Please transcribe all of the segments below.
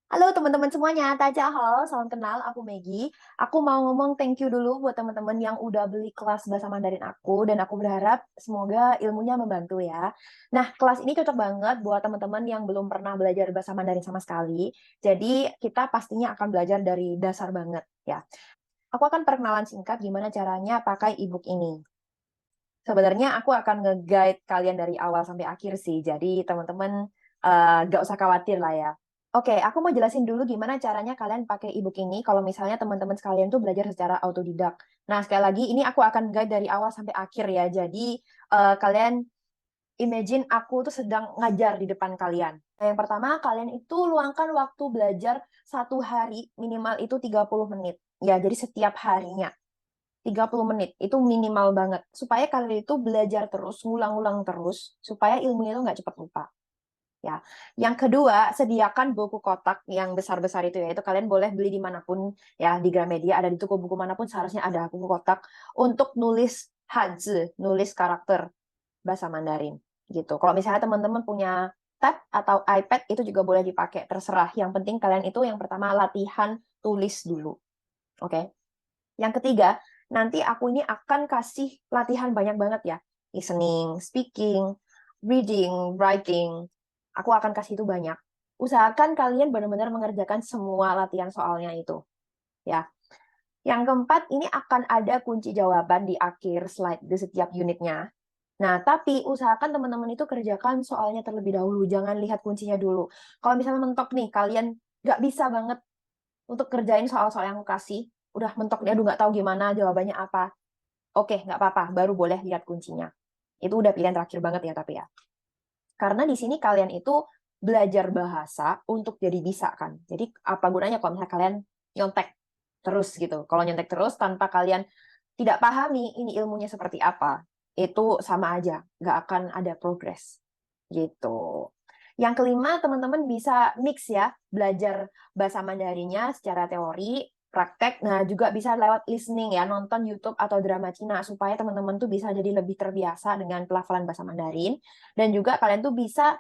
Halo teman-teman semuanya, Halo, salam kenal, aku Maggie. Aku mau ngomong thank you dulu buat teman-teman yang udah beli kelas bahasa Mandarin aku, dan aku berharap semoga ilmunya membantu ya. Nah, kelas ini cocok banget buat teman-teman yang belum pernah belajar bahasa Mandarin sama sekali. Jadi, kita pastinya akan belajar dari dasar banget ya. Aku akan perkenalan singkat gimana caranya pakai ebook ini. Sebenarnya aku akan nge-guide kalian dari awal sampai akhir sih, jadi teman-teman gak usah khawatir lah ya. Oke, aku mau jelasin dulu gimana caranya kalian pakai ebook ini kalau misalnya teman-teman sekalian tuh belajar secara autodidak. Nah, sekali lagi ini aku akan guide dari awal sampai akhir ya. Jadi kalian imagine aku tuh sedang ngajar di depan kalian. Nah, yang pertama, kalian itu luangkan waktu belajar satu hari minimal itu 30 menit. Ya, jadi setiap harinya 30 menit itu minimal banget supaya kalian itu belajar terus, ngulang-ulang terus supaya ilmunya itu nggak cepat lupa. Ya, yang kedua, sediakan buku kotak yang besar-besar itu ya. Itu kalian boleh beli dimanapun ya, di Gramedia, ada di toko buku manapun seharusnya ada buku kotak untuk nulis Hanzi, nulis karakter bahasa Mandarin gitu. Kalau misalnya teman-teman punya tab atau iPad itu juga boleh dipakai, terserah. Yang penting kalian itu yang pertama latihan tulis dulu. Oke. Yang ketiga, nanti aku ini akan kasih latihan banyak banget ya. Listening, speaking, reading, writing. Aku akan kasih itu banyak. Usahakan kalian benar-benar mengerjakan semua latihan soalnya itu. Ya. Yang keempat, ini akan ada kunci jawaban di akhir slide di setiap unitnya. Nah, tapi usahakan teman-teman itu kerjakan soalnya terlebih dahulu. Jangan lihat kuncinya dulu. Kalau misalnya mentok nih, kalian nggak bisa banget untuk kerjain soal-soal yang aku kasih, udah mentok dia, aduh nggak tahu gimana jawabannya apa. Oke, nggak apa-apa, baru boleh lihat kuncinya. Itu udah pilihan terakhir banget ya, tapi ya. Karena di sini kalian itu belajar bahasa untuk jadi bisa kan. Jadi apa gunanya kalau misalnya kalian nyontek terus gitu. Kalau nyontek terus tanpa kalian tidak pahami ini ilmunya seperti apa, itu sama aja, nggak akan ada progres gitu. Yang kelima, teman-teman bisa mix ya, belajar bahasa Mandarinnya secara teori, praktek, nah juga bisa lewat listening ya, nonton YouTube atau drama Cina, supaya teman-teman tuh bisa jadi lebih terbiasa dengan pelafalan bahasa Mandarin, dan juga kalian tuh bisa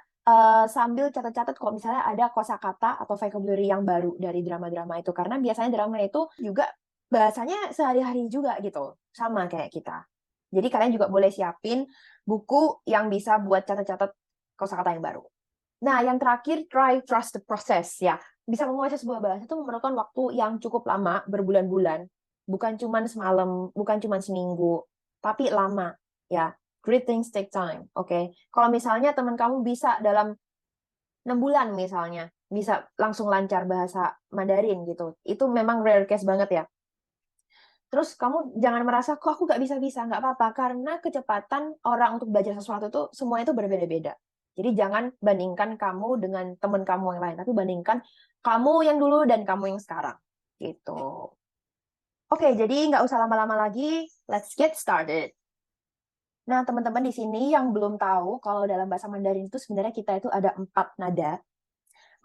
sambil catat-catat kalau misalnya ada kosakata atau vocabulary yang baru dari drama-drama itu, karena biasanya drama itu juga bahasanya sehari-hari juga gitu, sama kayak kita. Jadi kalian juga boleh siapin buku yang bisa buat catat-catat kosakata yang baru. Nah, yang terakhir, try trust the process ya. Bisa menguasai sebuah bahasa itu memerlukan waktu yang cukup lama, berbulan-bulan. Bukan cuma semalam, bukan cuma seminggu, tapi lama ya. Great things take time, oke? Okay? Kalau misalnya teman kamu bisa dalam 6 bulan misalnya, bisa langsung lancar bahasa Mandarin gitu. Itu memang rare case banget ya. Terus kamu jangan merasa, kok aku nggak bisa-bisa, nggak apa-apa. Karena kecepatan orang untuk belajar sesuatu itu, semua itu berbeda-beda. Jadi jangan bandingkan kamu dengan teman kamu yang lain, tapi bandingkan kamu yang dulu dan kamu yang sekarang. Gitu. Oke, jadi nggak usah lama-lama lagi, let's get started. Nah, teman-teman di sini yang belum tahu, kalau dalam bahasa Mandarin itu sebenarnya kita itu ada 4 nada.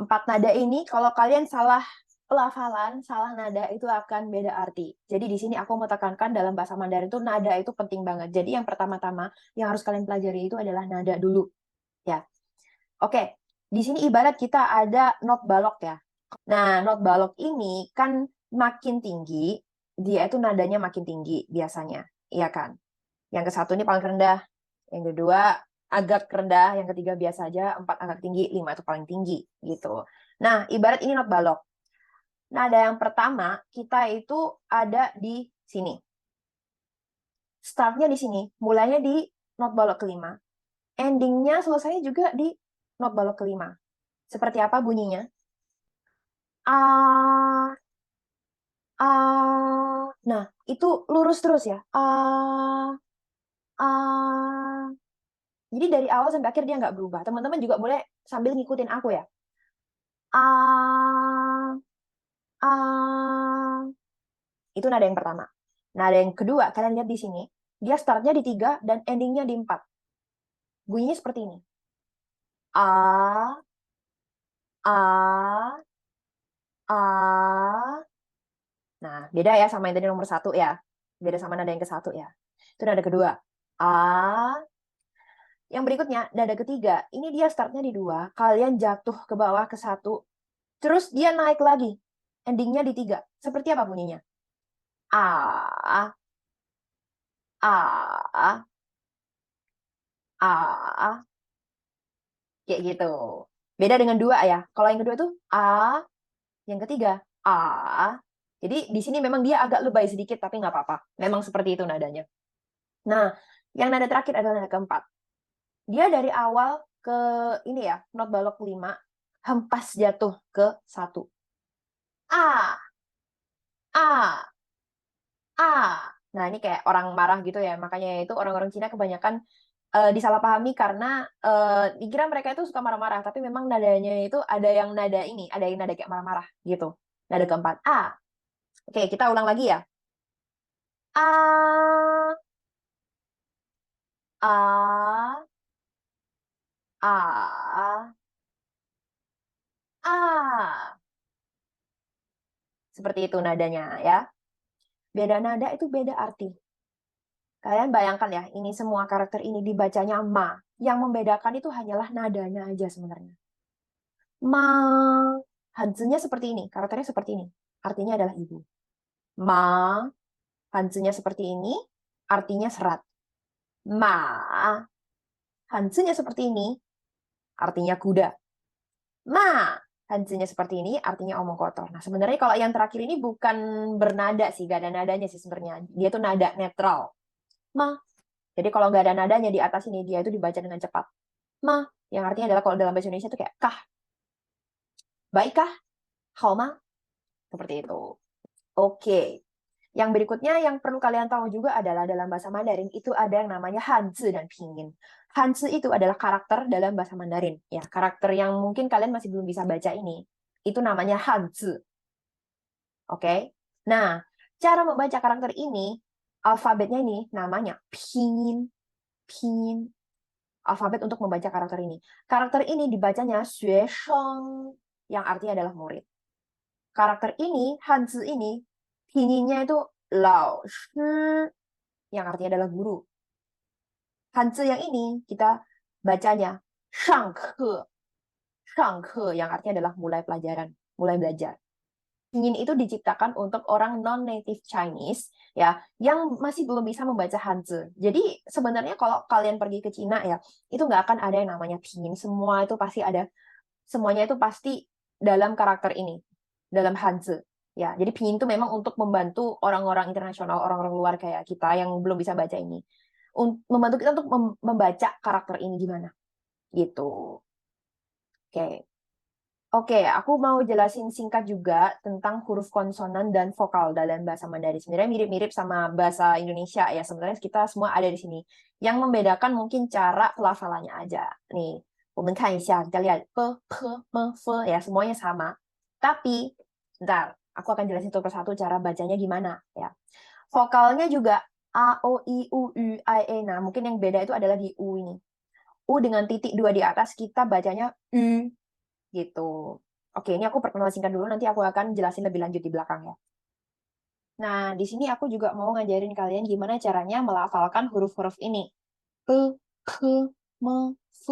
4 nada ini kalau kalian salah pelafalan, salah nada itu akan beda arti. Jadi di sini aku mau tekankan dalam bahasa Mandarin itu nada itu penting banget. Jadi yang pertama-tama yang harus kalian pelajari itu adalah nada dulu, ya. Oke, di sini ibarat kita ada not balok ya. Nah, not balok ini kan makin tinggi, dia itu nadanya makin tinggi biasanya, iya kan? Yang ke satu ini paling rendah, yang kedua agak rendah, yang ketiga biasa aja, empat agak tinggi, lima itu paling tinggi gitu. Nah, ibarat ini not balok. Nada yang pertama kita itu ada di sini. Startnya di sini, mulainya di not balok kelima. Endingnya selesai juga di not balok kelima. Seperti apa bunyinya? A, a. Nah, itu lurus terus ya. A, a. Jadi dari awal sampai akhir dia nggak berubah. Teman-teman juga boleh sambil ngikutin aku ya. A, a. Itu nada yang pertama. Nada yang kedua, kalian lihat di sini. Dia startnya di 3 dan endingnya di 4. Bunyinya seperti ini. A, A, A. Nah, beda ya sama yang tadi nomor 1 ya. Beda sama nada yang ke satu ya. Itu nada kedua. A. Yang berikutnya, nada ketiga. Ini dia startnya di 2. Kalian jatuh ke bawah ke 1. Terus dia naik lagi. Endingnya di 3. Seperti apa bunyinya? A, A, A, kayak gitu. Beda dengan 2 ya. Kalau yang kedua tuh A, yang ketiga A. Jadi di sini memang dia agak lebay sedikit, tapi nggak apa-apa. Memang seperti itu nadanya. Nah, yang nada terakhir adalah nada keempat. Dia dari awal ke ini ya, not balok 5, hempas jatuh ke 1. A, A, A. Nah, ini kayak orang marah gitu ya. Makanya itu orang-orang Cina kebanyakan disalahpahami karena dikira mereka itu suka marah-marah, tapi memang nadanya itu ada yang nada ini, ada yang nada kayak marah-marah gitu. Nada keempat A. Oke, kita ulang lagi ya. A, A, A, A. Seperti itu nadanya ya. Beda nada itu beda arti. Kalian bayangkan ya, ini semua karakter ini dibacanya ma. Yang membedakan itu hanyalah nadanya aja sebenarnya. Ma, hanzinya seperti ini, karakternya seperti ini. Artinya adalah ibu. Ma, hanzinya seperti ini, artinya serat. Ma, hanzinya seperti ini, artinya kuda. Ma, hanzinya seperti ini, artinya omong kotor. Nah, sebenarnya kalau yang terakhir ini bukan bernada sih, gak ada nadanya sih sebenarnya. Dia tuh nada netral. Ma. Jadi kalau nggak ada nadanya di atas ini, dia itu dibaca dengan cepat. Ma, yang artinya adalah kalau dalam bahasa Indonesia itu kayak kah, baikkah, haoma, seperti itu. Oke. Yang berikutnya yang perlu kalian tahu juga adalah dalam bahasa Mandarin itu ada yang namanya Hanzi dan Pinyin. Hanzi itu adalah karakter dalam bahasa Mandarin. Ya, karakter yang mungkin kalian masih belum bisa baca ini. Itu namanya Hanzi. Oke. Nah, cara membaca karakter ini, alfabetnya ini namanya Pinyin. Pinyin. Alfabet untuk membaca karakter ini. Karakter ini dibacanya xuesheng, yang artinya adalah murid. Karakter ini, Hanzi ini, pinginnya itu lao shi, yang artinya adalah guru. Hanzi yang ini kita bacanya shangke, shangke yang artinya adalah mulai pelajaran, mulai belajar. Pinyin itu diciptakan untuk orang non-native Chinese ya, yang masih belum bisa membaca Hanzi. Jadi sebenarnya kalau kalian pergi ke Cina ya, itu nggak akan ada yang namanya pinyin. Semua itu pasti ada, semuanya itu pasti dalam karakter ini, dalam Hanzi. Ya, jadi pinyin itu memang untuk membantu orang-orang internasional, orang-orang luar kayak kita yang belum bisa baca ini, membantu kita untuk membaca karakter ini gimana, gitu. Oke. Oke, aku mau jelasin singkat juga tentang huruf konsonan dan vokal dalam bahasa Mandarin. Sebenarnya mirip-mirip sama bahasa Indonesia ya. Sebenarnya kita semua ada di sini. Yang membedakan mungkin cara pelafalannya aja. Nih, 我们看一下, kita lihat p, p, m, f ya, semuanya sama. Tapi, bentar, aku akan jelasin satu persatu cara bacanya gimana ya. Vokalnya juga a, o, i, u, u, i, e. Nah, mungkin yang beda itu adalah di u ini. U dengan titik 2 di atas kita bacanya u gitu. Oke, ini aku perkenalan singkat dulu, nanti aku akan jelasin lebih lanjut di belakang ya. Nah, di sini aku juga mau ngajarin kalian gimana caranya melafalkan huruf-huruf ini. P, K, M, F.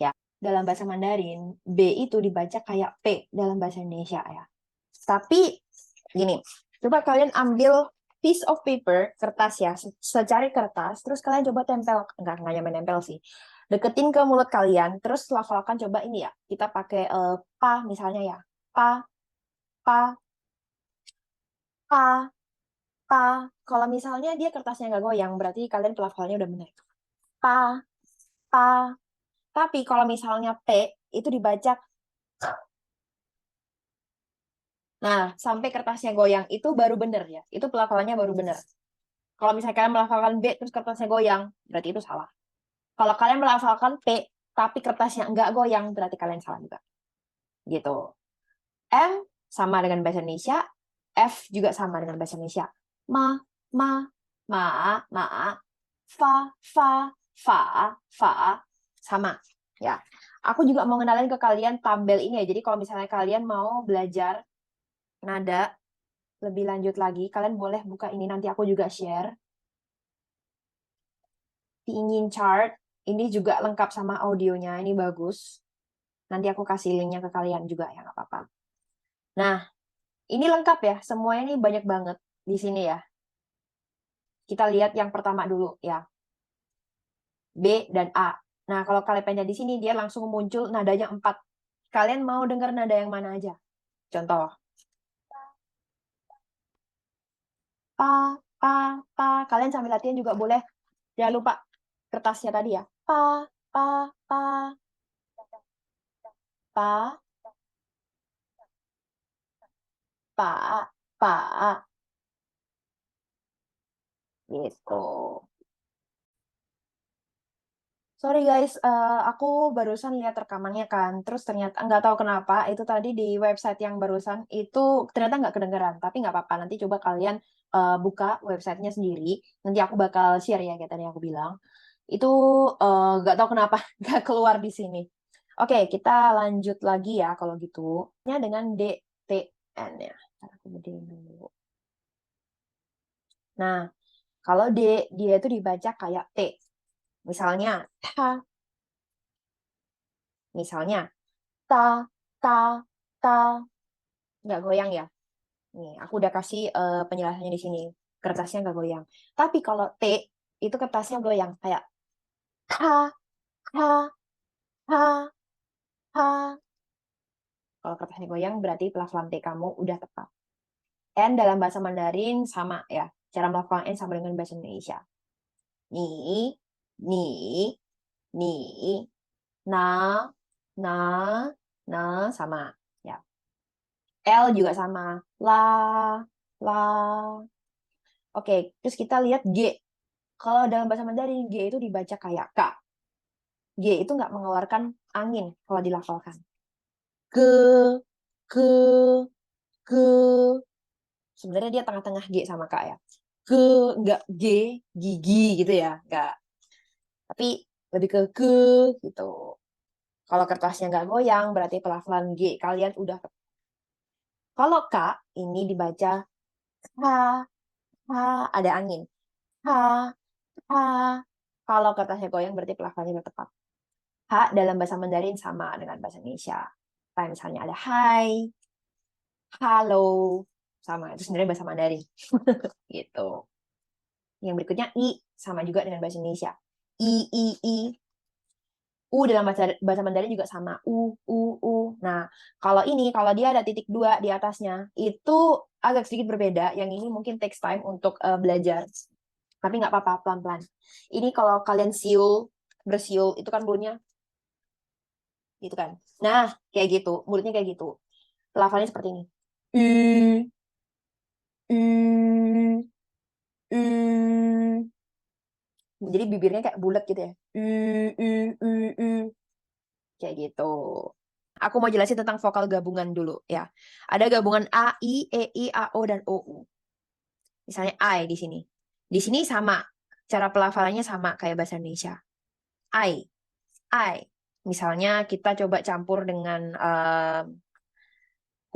Ya, dalam bahasa Mandarin, B itu dibaca kayak P dalam bahasa Indonesia ya. Tapi, gini, coba kalian ambil piece of paper, kertas ya, secari kertas, terus kalian coba tempel, enggak nyampe nempel sih, deketin ke mulut kalian, terus lafalkan coba ini ya, kita pakai pa misalnya ya, pa, pa, pa, pa. Kalau misalnya dia kertasnya nggak goyang, berarti kalian pelafalnya udah benar. Pa, pa. Tapi kalau misalnya p, itu dibaca. Nah, sampai kertasnya goyang, itu baru benar ya. Itu pelafalannya baru benar. Kalau misalnya kalian melafalkan B, terus kertasnya goyang, berarti itu salah. Kalau kalian melafalkan P, tapi kertasnya nggak goyang, berarti kalian salah juga. Gitu. M sama dengan bahasa Indonesia, F juga sama dengan bahasa Indonesia. Ma, ma, ma, ma, fa, fa, fa, fa, sama. Ya, aku juga mau ngenalin ke kalian tabel ini ya. Jadi kalau misalnya kalian mau belajar nada lebih lanjut lagi, kalian boleh buka ini, nanti aku juga share. Pinyin chart, ini juga lengkap sama audionya, ini bagus. Nanti aku kasih linknya ke kalian juga ya, nggak apa-apa. Nah, ini lengkap ya, semuanya ini banyak banget di sini ya. Kita lihat yang pertama dulu ya, B dan A. Nah, kalau kalian pengen di sini, dia langsung muncul nadanya 4. Kalian mau dengar nada yang mana aja? Contoh, pa, pa, pa. Kalian sambil latihan juga boleh. Jangan lupa kertasnya tadi ya. Pa, pa, pa, pa, pa, pa. Gitu. Sorry guys, aku barusan lihat rekamannya kan, terus ternyata nggak tahu kenapa itu tadi di website yang barusan itu ternyata nggak kedengeran, tapi nggak apa-apa, nanti coba kalian buka websitenya sendiri, nanti aku bakal share ya kayak tadi aku bilang, itu nggak tahu kenapa nggak keluar di sini. Oke, kita lanjut lagi ya kalau gitu, nya dengan D, T, N ya. Ntar aku gedein dulu. Nah, kalau D, dia itu dibaca kayak T, misalnya ta, misalnya ta, ta, ta, nggak goyang ya. Nih, aku udah kasih penjelasannya di sini. Kertasnya nggak goyang. Tapi kalau T, itu kertasnya goyang. Kayak ha, ha, ha, ha. Kalau kertasnya goyang, berarti pelafalan T kamu udah tepat. N dalam bahasa Mandarin sama ya. Cara melakukan N sama dengan bahasa Indonesia. Ni, ni, ni, na, na, na, sama. Ya. L juga sama. La, la. Oke, terus kita lihat G. Kalau dalam bahasa Mandarin, G itu dibaca kayak K. G itu nggak mengeluarkan angin kalau dilafalkan. Ke, ke, ke. Sebenarnya dia tengah-tengah G sama K ya. Ke, nggak G, gigi gitu ya. Nggak. Tapi lebih ke gitu. Kalau kertasnya nggak goyang, berarti pelafalan G kalian udah. Kalau K, ini dibaca H, H, ada angin. H, H. Kalau kertasnya goyang, berarti pelafalannya udah tepat. H dalam bahasa Mandarin sama dengan bahasa Indonesia. Kayak misalnya ada hai, halo, sama itu sebenarnya bahasa Mandarin gitu. Yang berikutnya I sama juga dengan bahasa Indonesia. I. U dalam bahasa Mandarin juga sama. U. Nah, kalau ini kalau dia ada titik dua di atasnya itu agak sedikit berbeda. Yang ini mungkin takes time untuk belajar. Tapi nggak apa-apa, pelan-pelan. Ini kalau kalian bersiul itu kan bunyinya gitu kan. Nah, kayak gitu, mulutnya kayak gitu. Pelafalannya seperti ini. U, U, U. Jadi bibirnya kayak bulat gitu ya. U. Kayak gitu. Aku mau jelasin tentang vokal gabungan dulu ya. Ada gabungan A, I, E, I, A, O, dan O, U. Misalnya I di sini. Di sini sama. Cara pelafalannya sama kayak bahasa Indonesia. I. Misalnya kita coba campur dengan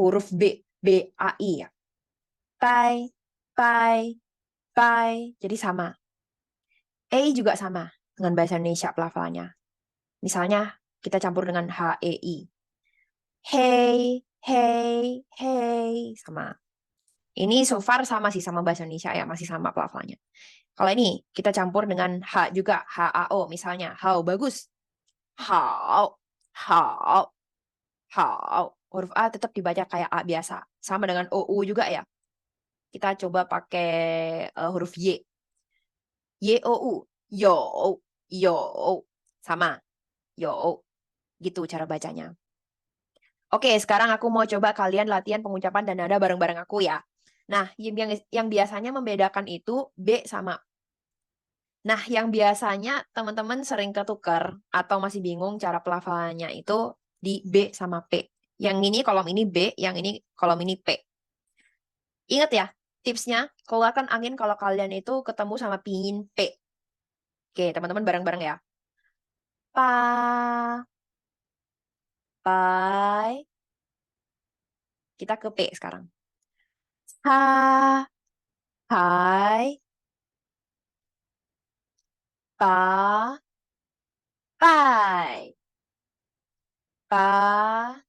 huruf B. B, A, I ya. Pai, pai, pai. Jadi sama. E juga sama dengan bahasa Indonesia pelafalannya. Misalnya kita campur dengan H, E, I. Hey, hey, hey. Sama. Ini so far sama sih sama bahasa Indonesia ya, masih sama pelafalannya. Kalau ini kita campur dengan H juga, H, A, O. Misalnya, how, bagus. How, how, how. Huruf A tetap dibaca kayak A biasa. Sama dengan O, U juga ya. Kita coba pakai huruf Y. Y, O, U. Yo, yo. Sama, yo. Gitu cara bacanya. Oke, sekarang aku mau coba kalian latihan pengucapan dan nada bareng-bareng aku ya. Nah, yang biasanya membedakan itu B sama. Nah, yang biasanya teman-teman sering ketukar atau masih bingung cara pelafalannya itu di B sama P. Yang ini kolom ini B, yang ini kolom ini P. Ingat ya, tipsnya keluarkan angin kalau kalian itu ketemu sama pingin P. Oke, teman-teman bareng-bareng ya. Pa, pai. Kita ke P sekarang. Ha, hai, pa, pai, 八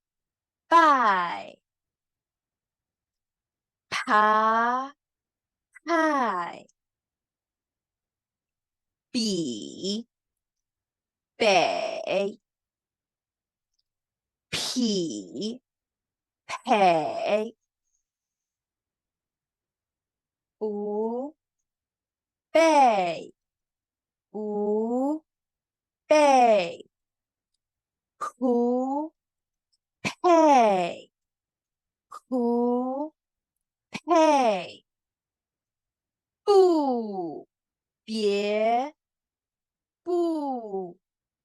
拜爬派比北匹配五倍五倍胡配胡配不别不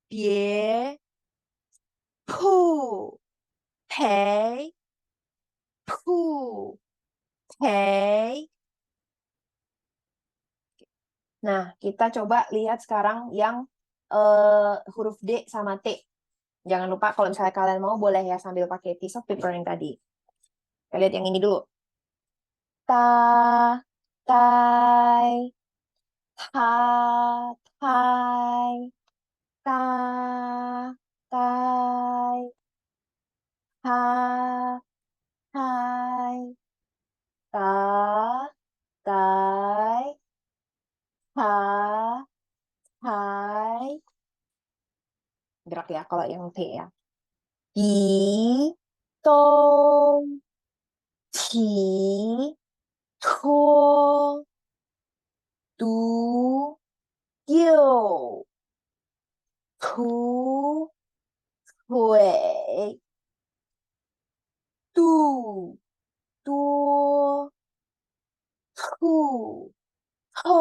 别不陪不陪。Nah, kita coba lihat sekarang yang huruf D sama T. Jangan lupa kalau misalnya kalian mau boleh ya sambil pakai piece of paper yang tadi. Kita lihat yang ini dulu. Ta, tai, ta, tai, ta, tai, ta, tai, ta, tai, ta, tai. Gerak ya kalau yang T ya. Di, tong, qi, tuo, du, you, tu, hui, du, duo, tu, ho.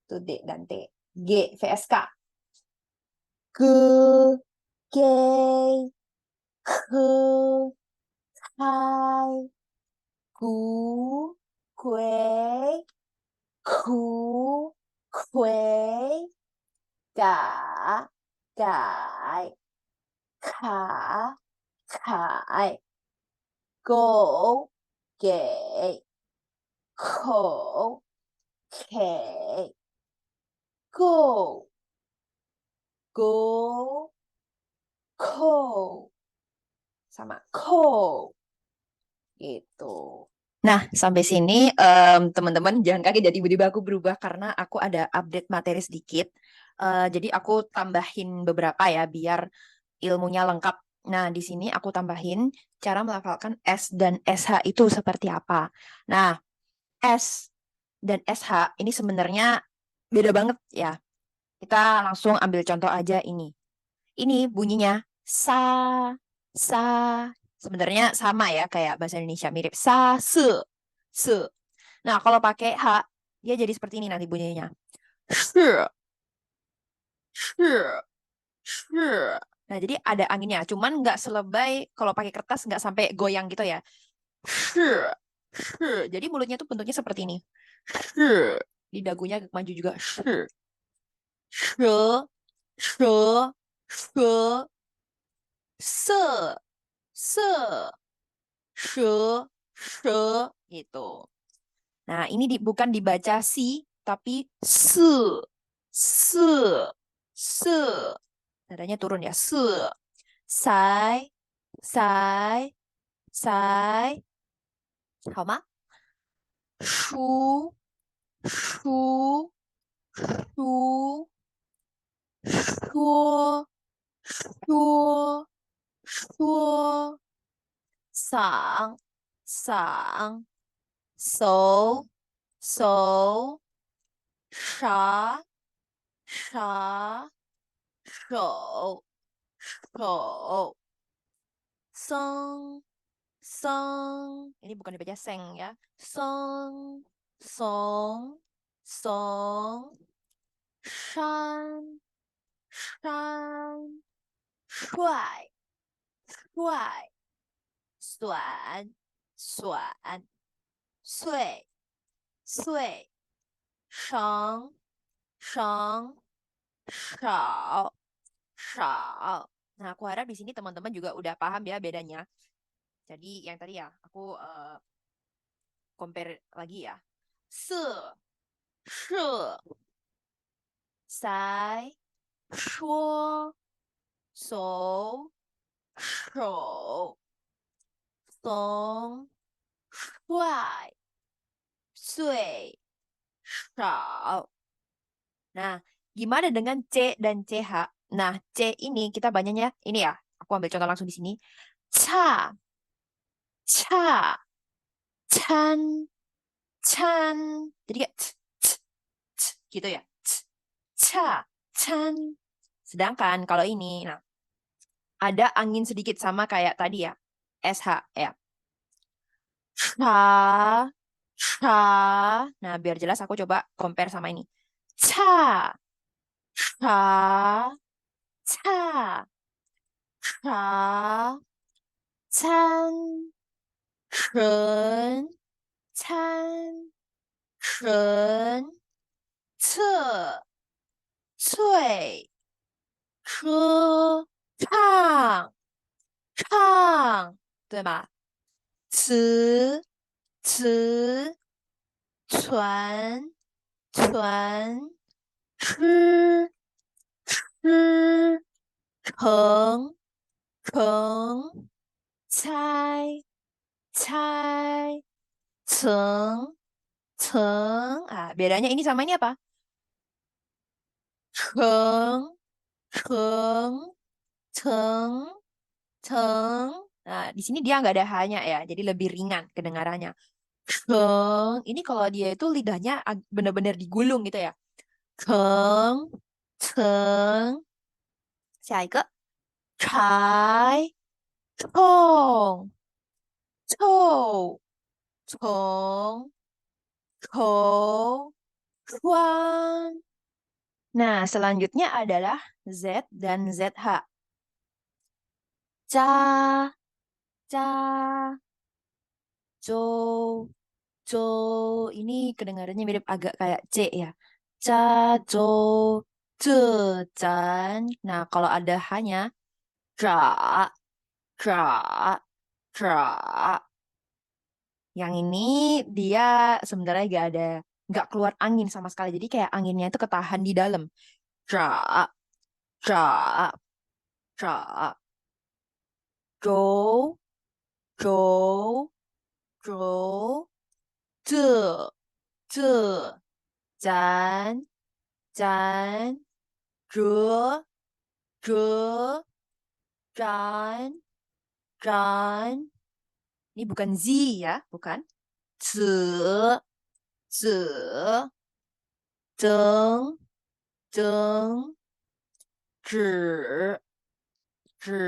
Itu D dan T. G, VSK. Ge, ge, ke, kai, gu, kue, ku, kue, ga, gai, ka, kai, go, ge, ko, ke, go, go, ko, sama ko, gitu. Nah, sampai sini teman-teman jangan kaget jadi tiba-tiba aku berubah karena aku ada update materi sedikit. Jadi aku tambahin beberapa ya biar ilmunya lengkap. Nah, di sini aku tambahin cara melafalkan S dan SH itu seperti apa. Nah, S dan SH ini sebenarnya beda banget ya. Kita langsung ambil contoh aja ini. Ini bunyinya sa, sa. Sebenarnya sama ya kayak bahasa Indonesia mirip sa, se. Nah, kalau pakai H, dia jadi seperti ini nanti bunyinya. Shi, shi, shi. Nah, jadi ada anginnya. Cuman nggak selebay kalau pakai kertas nggak sampai goyang gitu ya. Shi, shi. Jadi mulutnya tuh bentuknya seperti ini. Shi. Di dagunya maju juga. Shi, she, she, she, se, se, she, she, gitu. Nah, ini bukan dibaca si, tapi se, se, se. Nadanya turun ya. Se, sai, sai, sai. 好吗？书，书，书，说，说，说。嗓，嗓，手，手。啥，啥。手，手。Song, song. Ini bukan dibaca seng ya. Song, song, song. Shan, shan. Shuai, shuai. Suan, suan. Sui, sui. Sheng, sheng. Shao, shao. Nah, aku harap di sini teman-teman juga udah paham ya bedanya. Jadi yang tadi ya, aku compare lagi ya. Se, she, sai, shuo, 手手松帅最少. Nah, gimana dengan C dan CH? Nah, C ini kita banyaknya ini ya. Aku ambil contoh langsung di sini. Ca, ca, can, can. Jadi kayak gitu ya. Ca, can. Sedangkan kalau ini, nah, ada angin sedikit sama kayak tadi ya. SH ya. Ca, ca. Nah, biar jelas aku coba compare sama ini. Ca, ca, ca, ca, can, 纯参纯侧翠科唱唱，对吗？词传传吃吃成成猜猜层层ah bedanya ini sama ini apa? 成成层层. Nah, di sini dia nggak ada hanya ya, jadi lebih ringan kedengarannya. Keng, ini kalau dia itu lidahnya benar-benar digulung gitu ya. Keng, ceng, 下一个柴冲臭虫虫川. Nah, selanjutnya adalah Z dan ZH. Ca, ca, jo, jo. Ini kedengarannya mirip agak kayak C ya. Ca, jo, ce, can. Nah, kalau ada hanya, ja, ja, ja. Yang ini dia sebenarnya nggak keluar angin sama sekali. Jadi kayak anginnya itu ketahan di dalam. Ja, ja, ja. Jo, jo, jo. Ce, ce, zan, zan, zhe, zhe, zan, zan. Ini bukan Z ya, bukan. Ce, ce, zeng, zeng, zhi, zhi,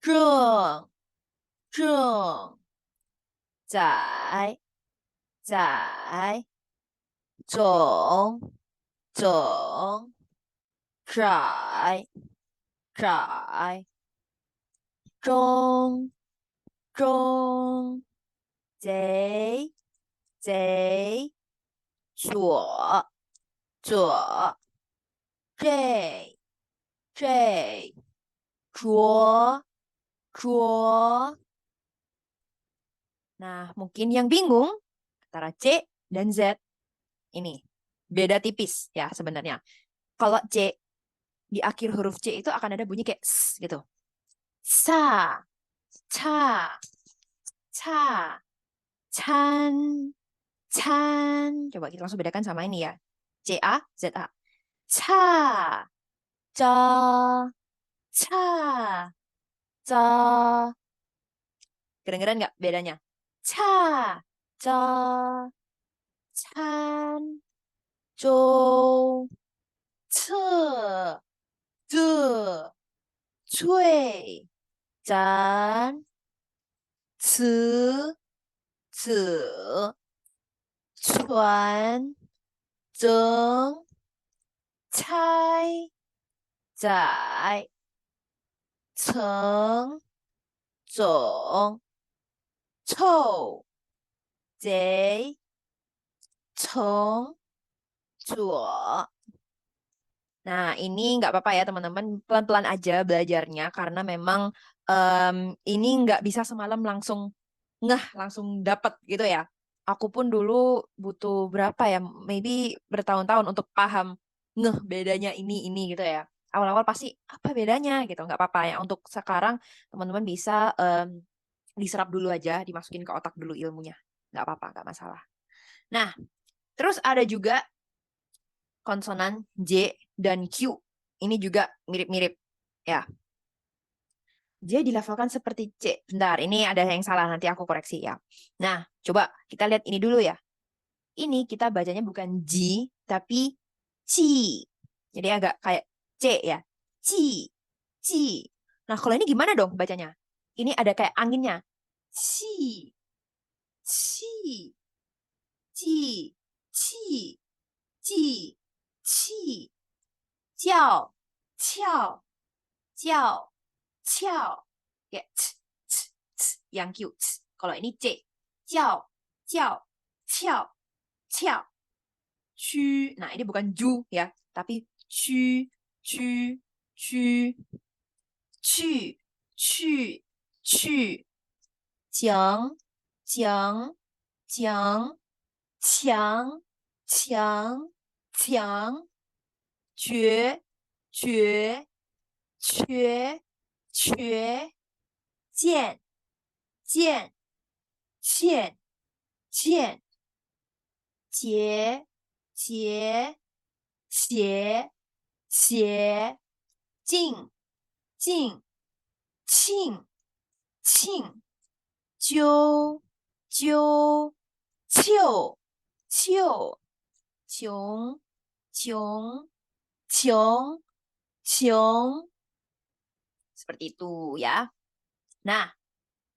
zheng, zheng, zai, zai, zong, zong, zai, zai, zhong, zhong,贼贼，左左，这这，卓卓. Nah, mungkin yang bingung antara C dan Z ini beda tipis ya sebenarnya. Kalau C di akhir huruf C itu akan ada bunyi kayak S gitu. Sa, ca, ca, can, can. Coba kita langsung bedakan sama ini ya. C A Z A. Ca, ca, ca, ca. Kedengeran nggak bedanya? Ca, ca, can, zhou, ce, de, cui, zan, ci, zi, cuan, zeng, cai, zai, ceng, zong,臭,贼, ceng, zuo. Nah, ini nggak apa-apa ya teman-teman, pelan-pelan aja belajarnya karena memang ini nggak bisa semalam langsung langsung dapat gitu ya. Aku pun dulu butuh berapa ya, maybe bertahun-tahun untuk paham bedanya ini gitu ya. awal-awal pasti apa bedanya gitu, nggak apa-apa ya. Untuk sekarang teman-teman bisa diserap dulu aja, dimasukin ke otak dulu ilmunya, nggak apa-apa, nggak masalah. Nah, terus ada juga konsonan J dan Q. Ini juga mirip-mirip ya. J dilevelkan seperti C. Bentar, ini ada yang salah, nanti aku koreksi ya. Nah, coba kita lihat ini dulu ya. Ini kita bacanya bukan J, tapi Ci. Jadi agak kayak C ya. Ci, Ci. Nah, kalau ini gimana dong bacanya? Ini ada kayak anginnya. Ci, Ci, Ci, Ci, Ci, Ci, Jiao, Qiao, Jiao, Qiao. Ya, yang Q. Kalau ini C. Jiao, Jiao, Qiao, Qiao. Cu. Nah, ini bukan ju ya, tapi cu, cu, cu, cu, cu, cu. Jiang, jiang, jiang, qiang, qiang, qiang. Jue, jue,缺，缺，见，见，见，见，节，节，斜，斜，进，进，庆，庆，揪，揪，揪，揪，穷，穷，穷，穷. Seperti itu ya. Nah,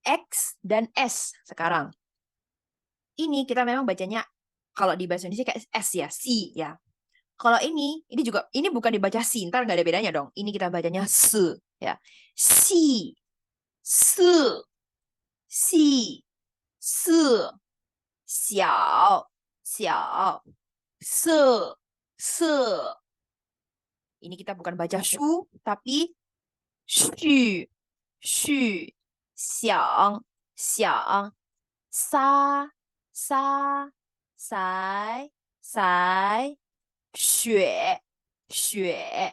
X dan S sekarang. Ini kita memang bacanya kalau di bahasa Indonesia kayak S ya, si ya. Kalau ini juga ini bukan dibaca si, ntar nggak ada bedanya dong. Ini kita bacanya se ya. Si, se, si, se, xiao, xiao, se, se. Ini kita bukan baca shu, tapi xu, xu, xiang, xiang, sa, sa, sai, sai, 雪，雪，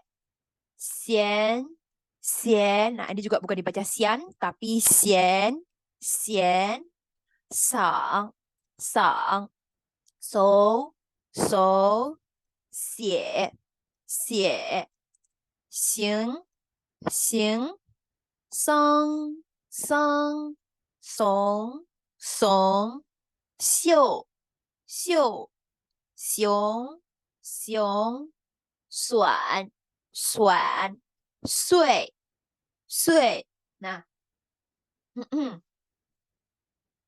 咸，咸. Nah, ini juga bukan dibaca sian, tapi sian, sian, sang, sang, so, so, 写，写，行，行，桑，桑，怂，怂，秀，秀，熊，熊，选，选，岁，岁. Nah,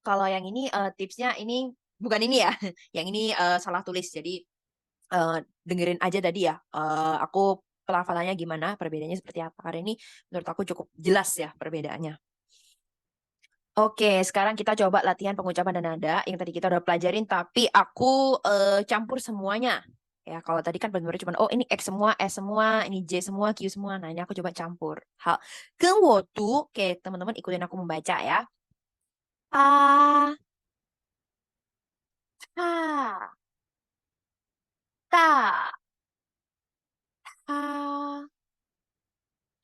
kalau yang ini tipsnya ini bukan ini ya. Yang ini salah tulis. Jadi eh, dengerin aja tadi ya. Aku pelafalannya gimana, perbedaannya seperti apa. Karena ini menurut aku cukup jelas ya perbedaannya. Oke, sekarang kita coba latihan pengucapan dan nada yang tadi kita udah pelajarin, tapi aku campur semuanya. Ya, kalau tadi kan benar-benar cuma, oh ini X semua, S semua, ini J semua, Q semua. Nah, ini aku coba campur. Hal. Oke, teman-teman ikutin aku membaca ya. A, ha, ta, ha,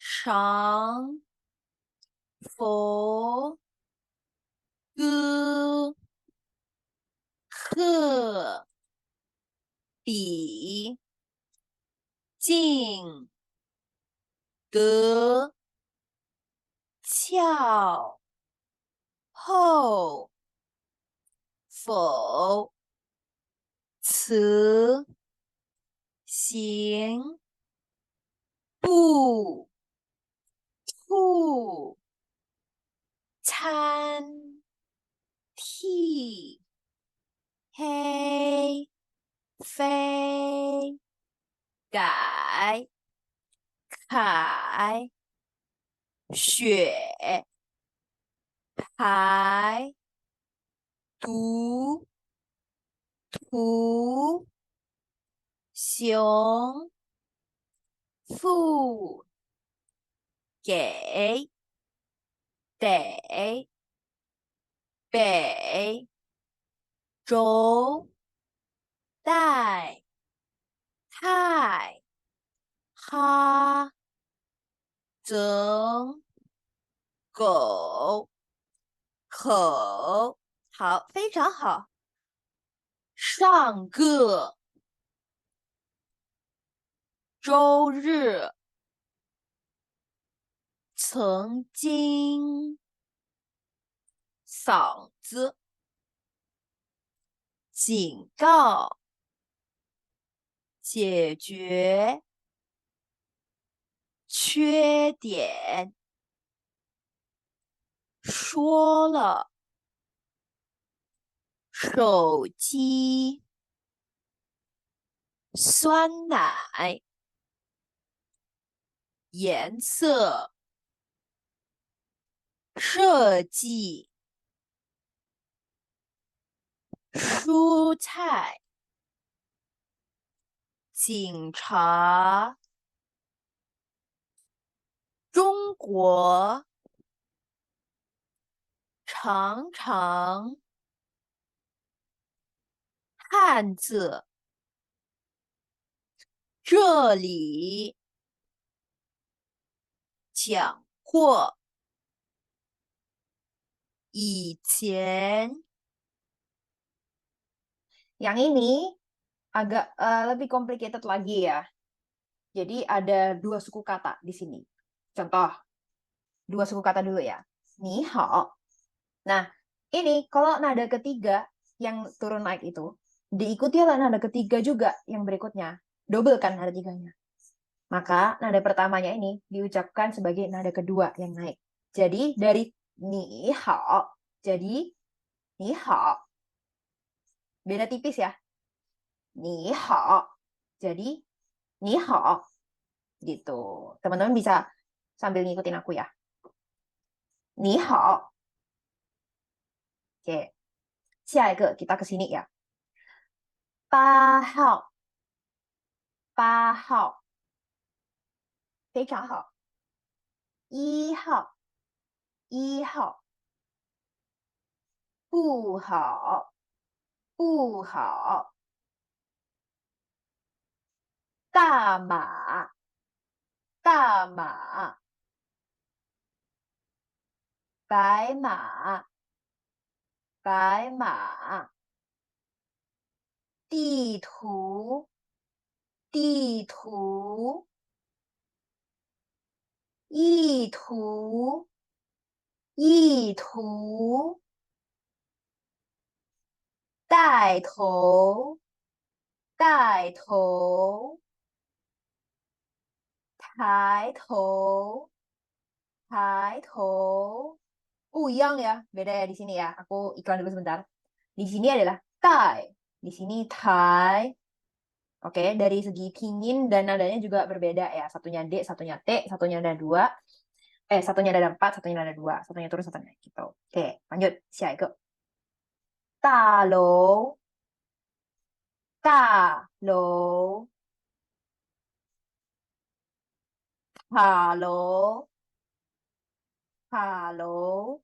shang, fo, gu, he, bi, jing, ge, qiao, hou, 否，词，行，不，不，参，替，黑，非，改，楷，雪，排，读，图，熊，父，给，得，北，周，代，太，哈整狗口，好，非常好。上个周日，曾经，嗓子，警告，解决，缺点，说了，手机，酸奶，颜色，设计，蔬菜，警察，中国，常常，汉字，这里，讲过，以前。Yang ini agak lebih complicated lagi ya. Jadi ada dua suku kata di sini. Contoh, dua suku kata dulu ya. Ni hao. Nah, ini kalau nada ketiga yang turun naik itu, diikuti oleh nada ketiga juga yang berikutnya. Double kan nada tiganya. Maka nada pertamanya ini diucapkan sebagai nada kedua yang naik. Jadi dari ni hao, jadi ni hao. Beda tipis ya. Ni hao. Jadi ni hao. Gitu. Teman-teman bisa sambil ngikutin aku ya. Ni hao. Oke. 下一个 kita ke sini ya. 8号8号非常好。1号1号不好不好。大马大马。白马白马。地图地图。意图意图。带头带头。抬头抬头。不一样ya, beda ya di sini ya. Aku iklan dulu sebentar. Di sini adalah tai, di sini tai. Oke, dari segi pingin dan nadanya juga berbeda ya. Satunya D, satunya T, satunya ada dua. Satunya ada empat, satunya ada dua. Satunya turun, satunya gitu. Oke, lanjut. 下一个. 大楼大楼。塔楼塔楼。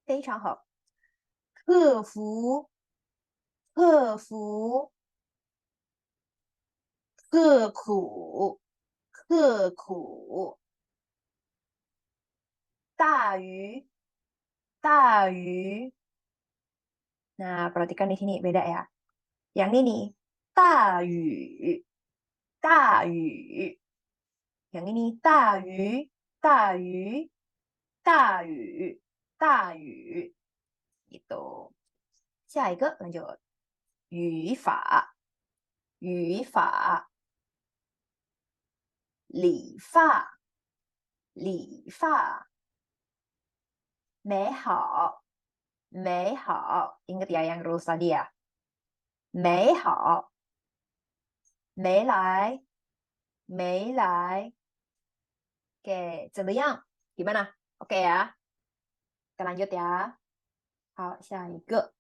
非常好。克服克服。刻苦刻苦。大鱼大鱼。Nah, perhatikan di sini beda ya. Yang ini 大雨大雨。Yang ini 大鱼大鱼大雨大雨。Gitu. 下一个 lanjut. 语法语法。理发理发。美好美好。Ingat ya yang rules tadi ya. 美好。没来没来。Oke, 怎么样 gimana? Oke ya. Kita lanjut ya. 好，下一个。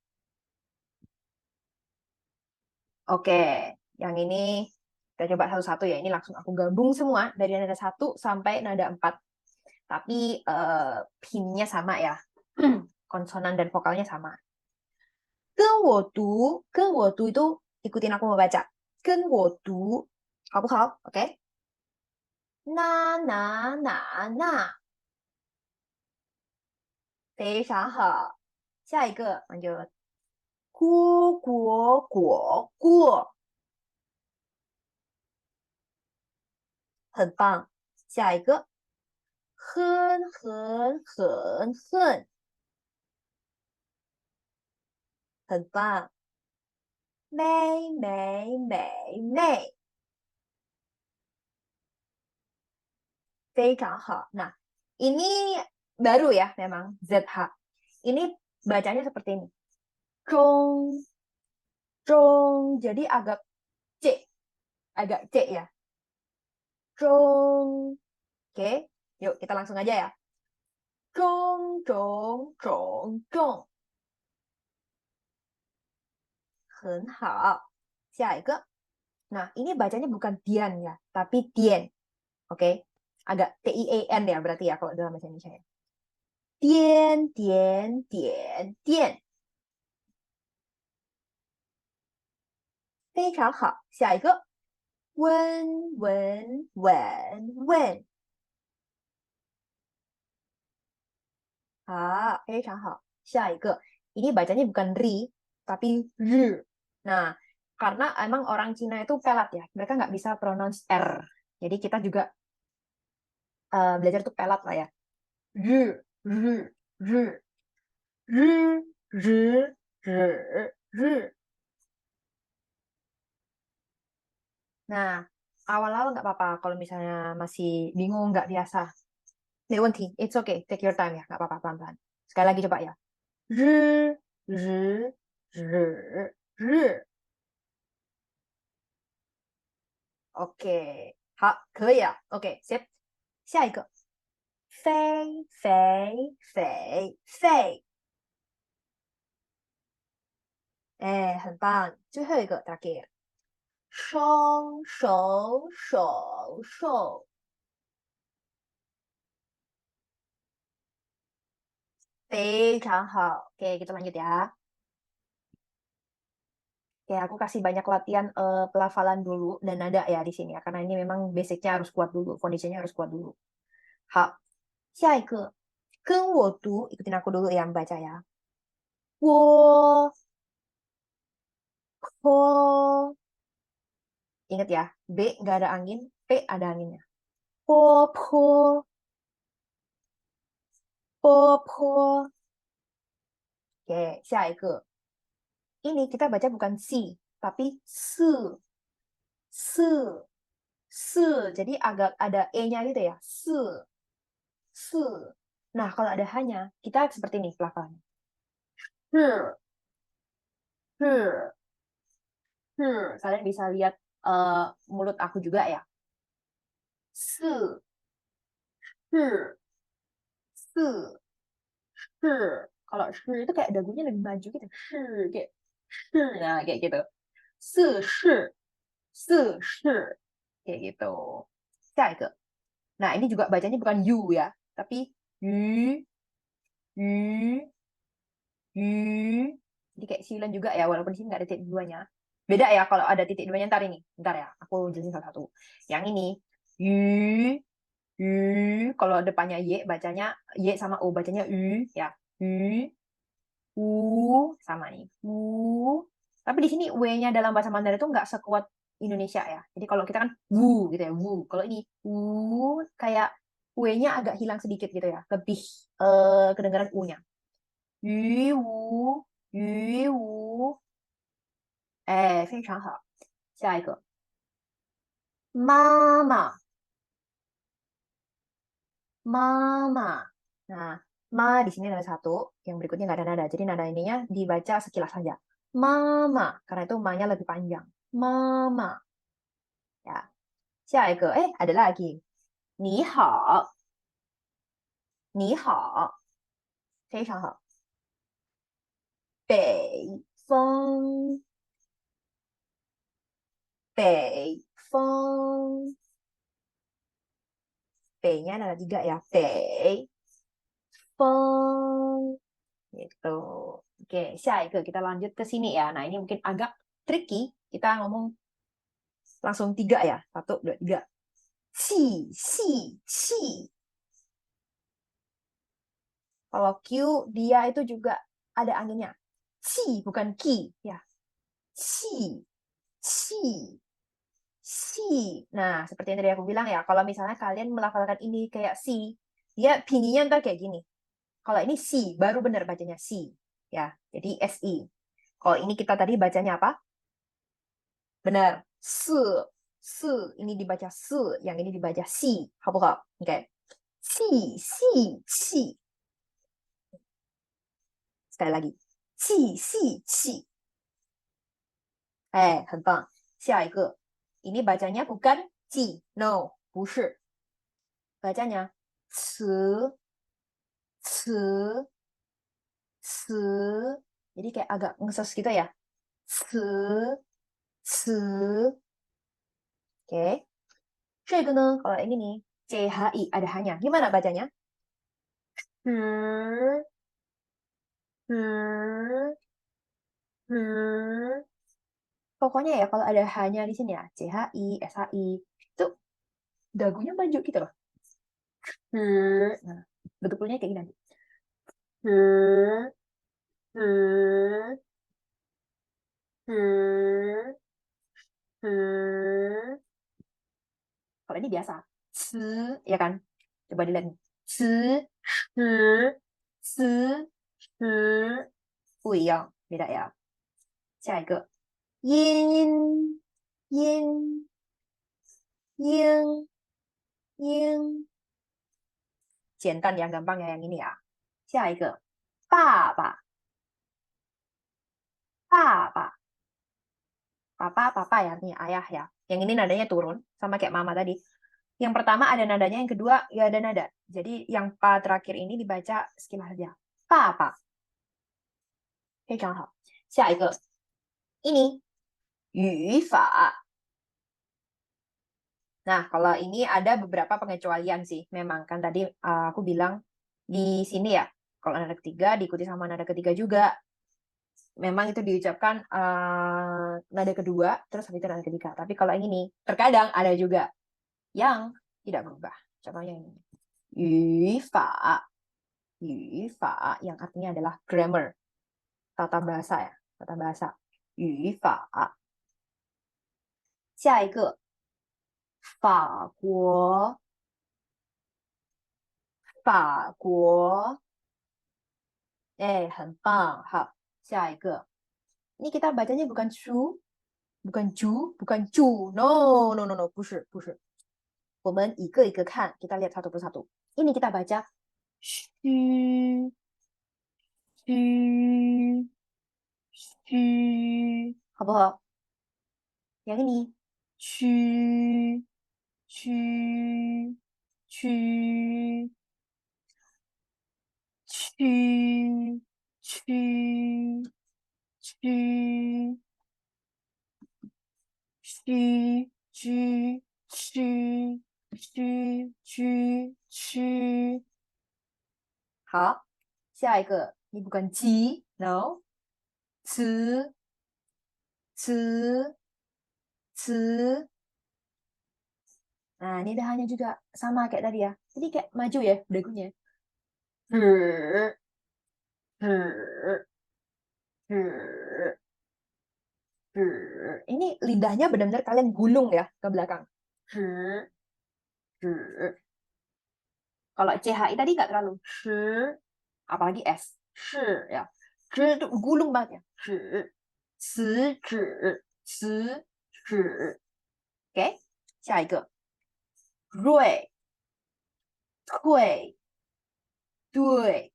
Oke, yang ini kita coba satu-satu ya. Ini langsung aku gabung semua dari nada 1 sampai nada 4. Tapi pinnya sama ya. Konsonan dan vokalnya sama. 跟我读 itu ikutin aku membaca. 跟我读好不好？OK，那，非常好。下一个，那就过，很棒。下一个，很，很棒。美，非常好. Nah, ini baru ya memang ZH. Ini bacanya seperti ini. Cong, cong. Jadi C, agak C ya. Cong. Oke, yuk kita langsung aja ya. Cong. 很好. 下一个. Nah, ini bacanya bukan Dian ya, tapi Dien. Oke, agak T-I-E-N ya berarti ya kalau dalam bahasa Indonesia ya. Dien. 非常好。下一个，问，好，非常好。下一个, ini bacanya bukan ri, tapi r. Nah, karena emang orang Cina itu pelat ya, mereka nggak bisa pronounce r. Jadi kita juga belajar tuh pelat lah ya. R, r, r, r. Nah, awal-awal nggak apa-apa kalau misalnya masih bingung, nggak biasa. 没问题, it's okay, take your time ya, nggak apa-apa, pelan-pelan. Sekali lagi coba ya. 日 OK，好，可以了。OK，行，下一个，飞，哎，很棒。最后一个，大概手，非常好。Oke, kita lanjut ya. Oke, aku kasih banyak latihan pelafalan dulu dan nada ya di sini ya, karena ini memang basicnya harus kuat dulu, kondisinya harus kuat dulu. 好，下一个，跟我读, ikutin aku dulu yang baca ya. 我 po, ingat ya, B nggak ada angin, P ada anginnya. Po, 波. Oke, 下一个. Ini kita baca bukan si, tapi se, se. Jadi agak ada e-nya gitu ya. Se. Nah, kalau ada hanya, kita seperti ini pelafalannya. Her, her, her. Kalian bisa lihat mulut aku juga ya. Se, her, se, her. Kalau her itu kayak dagunya lebih maju gitu. Her, kayak her. Nah, kayak gitu. Se, se, kayak gitu. 下一个. Nah, ini juga bacanya bukan you ya, tapi yu, yu, yu. Jadi kayak silent juga ya, walaupun di sini nggak ada titik duanya. Beda ya kalau ada titik duanya ntar ini. Ntar ya, aku jelasin salah satu. Yang ini, yu, yu. Kalau depannya y, bacanya y sama u, bacanya yu ya. Yu, u, sama nih. U. Tapi di sini w-nya dalam bahasa Mandarin itu nggak sekuat Indonesia ya. Jadi kalau kita kan wu gitu ya, wu. Kalau ini wu kayak w-nya agak hilang sedikit gitu ya, lebih kedengaran u-nya. Yu wu, yu wu. 哎，非常好。下一个，妈妈，mama. Nah, ma di sini ada satu, yang berikutnya nggak ada nada. Jadi nada ininya dibaca sekilas saja. Mama, karena itu ma-nya lebih panjang. Mama. Ya. 下一个, ada lagi. 你好，非常好。北风，北风. P-nya ada tiga ya. Feng. Gitu. Oke, 下一个 kita lanjut ke sini ya. Nah, ini mungkin agak tricky. Kita ngomong Langsung 3 ya. 1, 2, 3. Qi, xi, qi. Kalau Q dia itu juga ada anginnya. Qi bukan ki ya. Qi, qi, qi. Nah, seperti yang tadi aku bilang ya, kalau misalnya kalian melafalkan ini kayak si, dia pinyinya ntar kayak gini. Kalau ini si, baru benar bacanya si. Ya, jadi SI. Kalau ini kita tadi bacanya apa? Benar. Se. Se. Ini dibaca se. Yang ini dibaca si. Oke. Okay. Si. Si. Si. Sekali lagi. Si. Si. Si. 很棒。下一个。Ini bacanya bukan ji. No. 不是。Bacanya. Ce. Ce. Ce. Jadi kayak agak ngesos gitu ya. Ce. Ce. Oke. 这个呢, kalau ini nih, CHI ada hanya. Gimana bacanya? Hmm, hmm, hmm. Pokoknya ya kalau ada hanya di sini ya, CHI, SHI, itu dagunya maju gitu loh. Nah, betulnya kayak gini nanti. Hmm, hmm, hmm, hmm. Kalau ini biasa. Ya kan? Coba dilihat nih. Hmm, hmm. 不一样, beda ya. 下一个. Yin, yin, yin, yin. 简单yang gampang ya yang ini ya. 下一个. 爸爸, 爸爸. Papa, papa ya, nih ayah ya. Yang ini nadanya turun, sama kayak mama tadi. Yang pertama ada nadanya, yang kedua ya ada nada. Jadi yang pa terakhir ini dibaca sekilas aja. Papa. 非常好。下一个. Ini. 语法. Nah, kalau ini ada beberapa pengecualian sih. Memang kan tadi aku bilang di sini ya, kalau nada ketiga diikuti sama nada ketiga juga. Memang itu diucapkan nada kedua, terus habis itu nada ketiga. Tapi kalau yang ini, terkadang ada juga yang tidak berubah. Contohnya ini. 语法. 语法 yang artinya adalah grammar. Tata bahasa ya. Tata bahasa. 语法. 下一个. 法国. 法国. 很棒. 好，下一个. Ini kita bacanya bukan chu, bukan ju, bukan cu. No, no, no, no, 不是，不是。我们一个一个看, kita lihat satu persatu. Ini kita baca xu, xu, xu. 好不好? Yang ini xu, xu, xu, xu, xu, xu, xu, xu, xu, xu, xu, xu. 好，下一个 ini bukan ji, no. 词，词，词. Nah, ini dahannya juga sama kayak tadi ya. Jadi kayak maju ya dagunya. Her, her, her, her. Ini lidahnya benar-benar kalian gulung ya ke belakang. Her, her. Kalau CHI tadi nggak terlalu. Her, apalagi S. Her ya. Her itu gulung banget ya. Her, 辞职，辞职. Oke, 下一个。锐，退，对，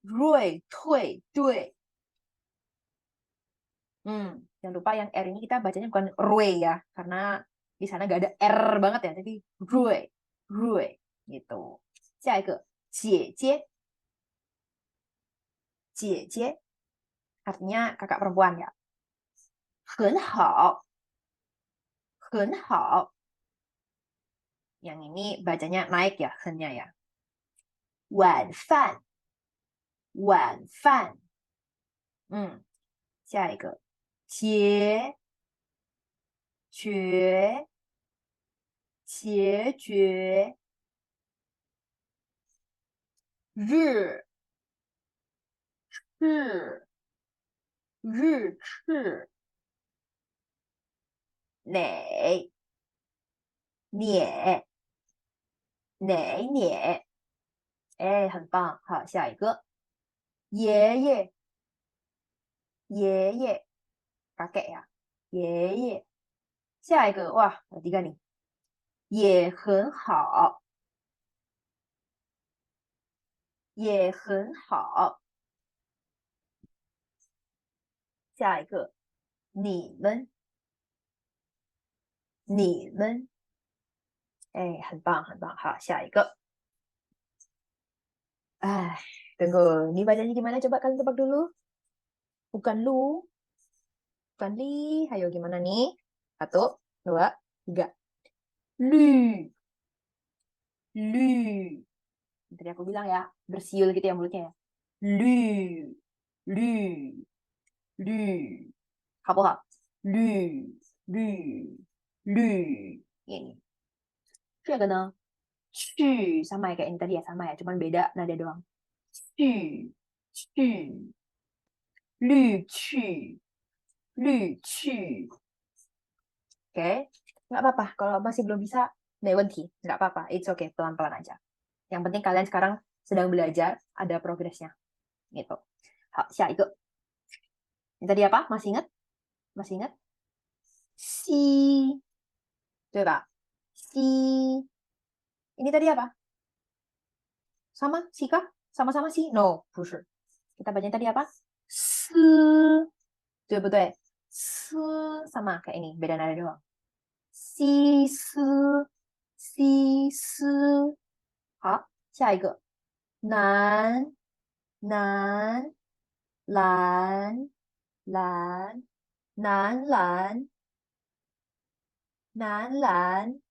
锐退对. Jangan lupa yang R ini kita bacanya bukan rue ya, karena di sana nggak ada R banget ya, jadi rue, rue gitu. 下一个，姐姐，姐姐 artinya kakak perempuan ya. 很好，很好. Yang ini bacanya naik ya, hennya ya. 晚饭，晚饭. 下一个，结决，解决，日，是，日赤，哪，碾，哪碾。哎，很棒。好，下一个，爷爷，爷爷，kakek ya，爷爷。下一个，哇，有tiga nih，也很好，也很好。下一个，你们，你们。哎，很棒，很棒。好，下一个。Ah, tunggu. Ini bacanya gimana? Coba kalian tebak dulu. Bukan lu, bukan li. Ayo gimana nih? Satu, dua, tiga. Lü, lü. Tadi aku bilang ya, bersiul gitu ya mulutnya ya. Lü, lü, lü. Hap. Lü, lü, lü. Ini. 这个呢，去 sama ya kayak ini tadi ya, sama ya, cuman beda nada doang. 去，去，绿去，绿去. Oke, nggak apa-apa. Kalau masih belum bisa, nanti, nggak apa-apa. It's okay, pelan-pelan aja. Yang penting kalian sekarang sedang belajar, ada progresnya. Gitu. Hak, itu. Ini tadi apa? Masih ingat? Masih ingat? Si. Coba. Si. Ini tadi apa? Sama? Si kah? Sama-sama si? No, 不是. Kita baca tadi apa? Si. 对不对？斯 sama kayak ini, beda nada doang. 西斯，西斯。好，下一个，南，南，蓝，蓝，南蓝，南蓝。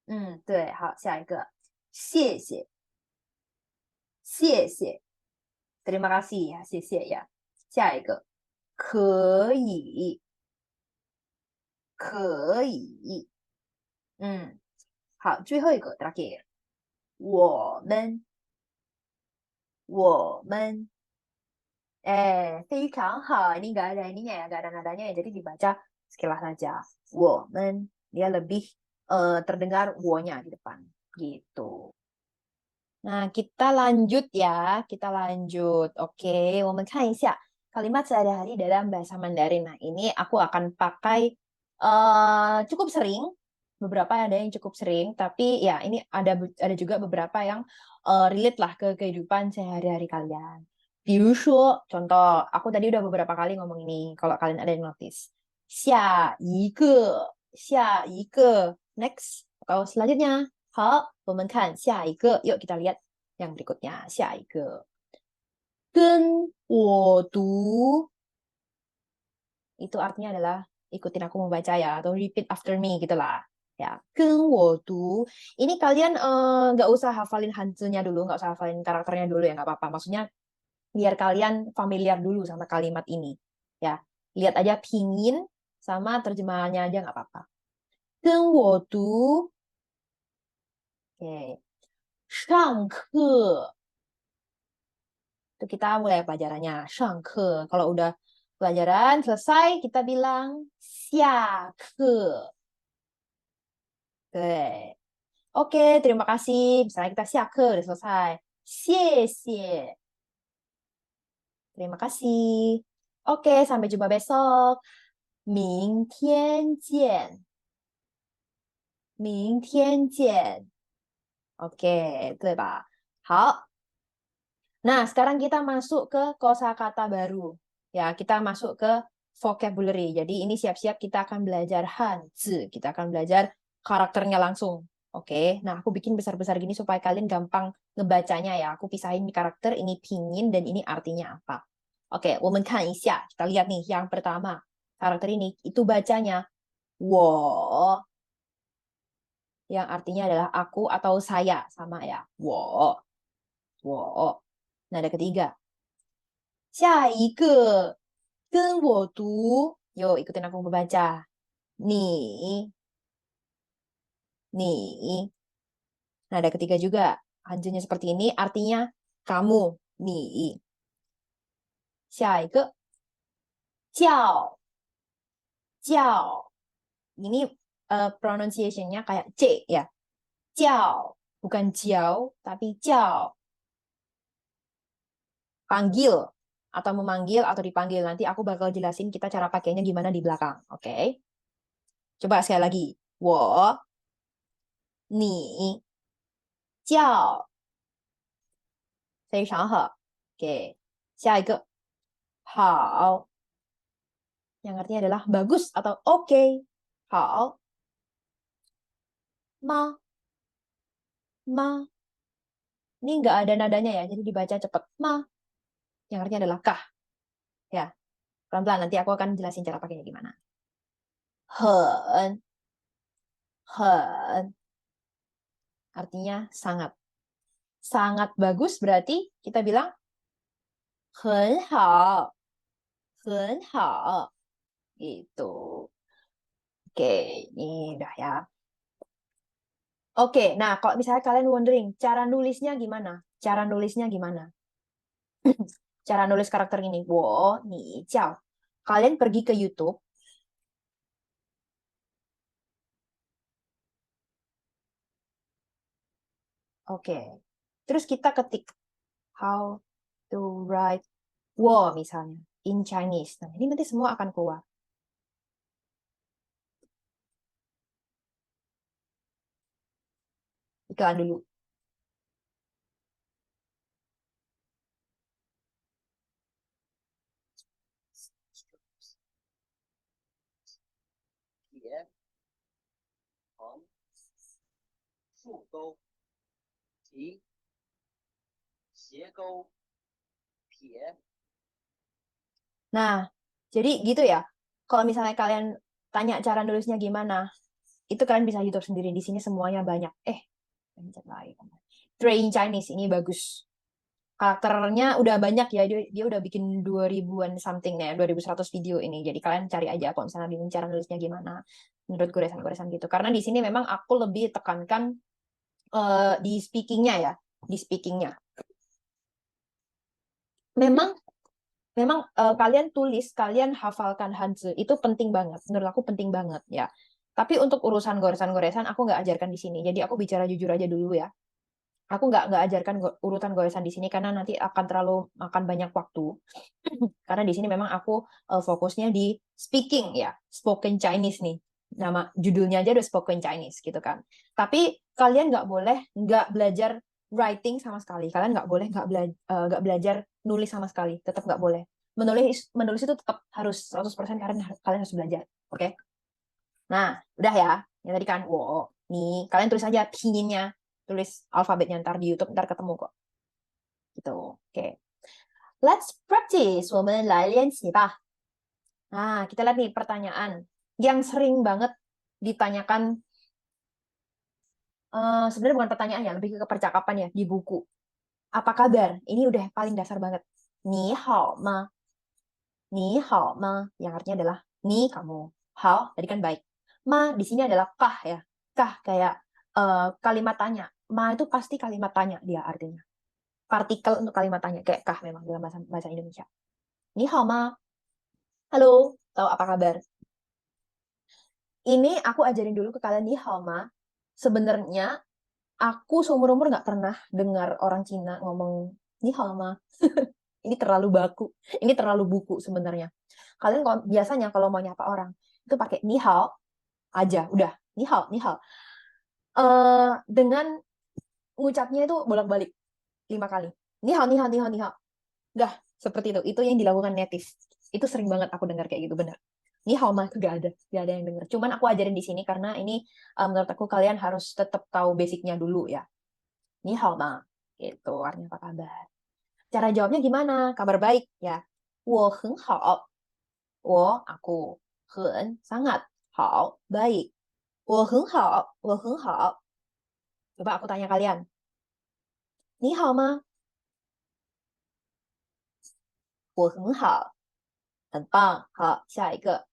嗯，对，好，下一个，谢谢，谢谢，terima kasih ya，谢谢呀。下一个，可以，可以。嗯，好，最后一个，terakhir，我们，我们。非常好. Ini nggak ada ininya ya, nggak ada nadanya ya. Jadi dibaca sekilas saja. Woman, dia lebih terdengar wo-nya di depan. Gitu. Nah, kita lanjut ya. Kita lanjut. Oke, woman ya. Kalimat sehari-hari dalam bahasa Mandarin. Nah, ini aku akan pakai cukup sering. Beberapa ada yang cukup sering, tapi ya ini ada juga beberapa yang relate lah ke kehidupan sehari-hari kalian. 比如说, contoh, aku tadi udah beberapa kali ngomong ini, kalau kalian ada yang notice. 下一个, 下一个, next, atau selanjutnya. 好，我们看下一个. Yuk kita lihat yang berikutnya. 下一个. 跟我读. Itu artinya adalah ikutin aku membaca ya, atau repeat after me gitu lah. Ya, 跟我读. Ini kalian nggak usah hafalin hanzunya dulu, nggak usah hafalin karakternya dulu ya, nggak apa-apa. Maksudnya biar kalian familiar dulu sama kalimat ini. Ya, lihat aja pingin sama terjemahannya aja nggak apa-apa. 跟我读. Oke. 上课. Itu kita mulai pelajarannya. 上课. Kalau udah pelajaran selesai, kita bilang 下课. Oke. Oke, terima kasih. Misalnya kita 下课 udah selesai. 谢谢. Terima kasih. Oke, sampai jumpa besok. 明天见. 明天见. Oke, 对吧？好。Nah, sekarang kita masuk ke kosakata baru. Ya, kita masuk ke vocabulary. Jadi ini siap-siap kita akan belajar hanzi. Kita akan belajar karakternya langsung. Oke, nah aku bikin besar-besar gini supaya kalian gampang ngebacanya ya. Aku pisahin di karakter, ini pingin dan ini artinya apa. Oke, 我们看一下. Kita lihat nih yang pertama. Karakter ini itu bacanya 我, yang artinya adalah aku atau saya, sama ya. 我, 我. Nada ketiga. 下一个跟我读. Yuk, ikutin aku membaca. 你 你. Nah, ada ketiga juga. Hanjunya seperti ini artinya kamu. 你. 下一个叫叫. Ini pronunciation-nya kayak C ya. Jiao. Bukan jiao, tapi jiao. Panggil atau memanggil atau dipanggil. Nanti aku bakal jelasin kita cara pakainya gimana di belakang. Oke. Coba sekali lagi. 我你叫非常好. Oke. 下一个好 yang artinya adalah bagus atau oke. 好 ma ma. Ini nggak ada nadanya ya, jadi dibaca cepat. Ma yang artinya adalah kah. Ya, pelan-pelan nanti aku akan jelasin cara pakainya gimana. 很 很 artinya sangat. Sangat bagus berarti kita bilang 很好很好 gitu. Oke, ini udah ya. Oke, nah kalau misalnya kalian wondering cara nulisnya gimana? Cara nulisnya gimana? Cara nulis karakter ini, wo ni jiao. Kalian pergi ke YouTube. Oke. Terus kita ketik how to write wo misalnya in Chinese. Nah, ini nanti semua akan keluar. Iklan dulu. Iya. 横竖钩提斜钩撇. Nah, jadi gitu ya. Kalau misalnya kalian tanya cara nulisnya gimana, itu kalian bisa YouTube sendiri. Di sini semuanya banyak. Train Chinese ini bagus. Karakternya udah banyak ya. Dia udah bikin 2000-an something ya, 2100 video ini. Jadi kalian cari aja kalau misalnya bingung cara nulisnya gimana. Menurut goresan-goresan gitu. Karena di sini memang aku lebih tekankan di speakingnya ya. Di speakingnya. Memang kalian tulis, kalian hafalkan Hanzi itu penting banget. Menurut aku penting banget ya. Tapi untuk urusan goresan-goresan aku nggak ajarkan di sini. Jadi aku bicara jujur aja dulu ya. Aku nggak ajarkan urutan goresan di sini karena nanti akan terlalu makan banyak waktu. Karena di sini memang aku fokusnya di speaking ya, spoken Chinese nih. Nama judulnya aja udah spoken Chinese gitu kan. Tapi kalian nggak boleh nggak belajar writing sama sekali. Kalian nggak boleh nggak belajar nulis sama sekali. Tetap nggak boleh. Menulis itu tetap harus 100% kalian harus belajar. Oke? Nah, udah ya. Yang tadi kan, wow, nih kalian tulis aja pinginnya, tulis alfabetnya ntar di YouTube ntar ketemu kok. Gitu. Oke. Let's practice. 我们来练习吧. Nah, kita lihat nih pertanyaan yang sering banget ditanyakan. Sebenarnya bukan pertanyaan ya, lebih ke percakapan ya di buku. Apa kabar? Ini udah paling dasar banget. Ni hao ma. Ni hao ma. Yang artinya adalah ni kamu. Hao tadi kan baik. Ma di sini adalah kah ya. Kah kayak kalimat tanya. Ma itu pasti kalimat tanya dia artinya. Partikel untuk kalimat tanya kayak kah memang dalam bahasa Indonesia. Ni hao ma. Halo, tahu apa kabar? Ini aku ajarin dulu ke kalian nih, Halma. Sebenarnya aku seumur-umur nggak pernah dengar orang Cina ngomong nih Halma. Ini terlalu baku. Ini terlalu buku sebenarnya. Kalian biasanya kalau mau nyapa orang itu pakai ni hao aja, udah ni hao, ni hao. Dengan ngucapnya itu bolak-balik 5 kali. Ni hao, ni hao, ni hao, ni hao. Udah seperti itu. Itu yang dilakukan native. Itu sering banget aku dengar kayak gitu, benar. Ini Halma itu gak ada yang denger. Cuman aku ajarin di sini karena ini menurut aku kalian harus tetap tahu basicnya dulu ya. Ini Halma, gitu artinya apa kabar. Cara jawabnya gimana? Kabar baik ya. 我很好. 我 aku 很 sangat 好 baik. 我很好. 我很好. Coba aku tanya kalian. 你好吗?我很好。很棒。好，下一个。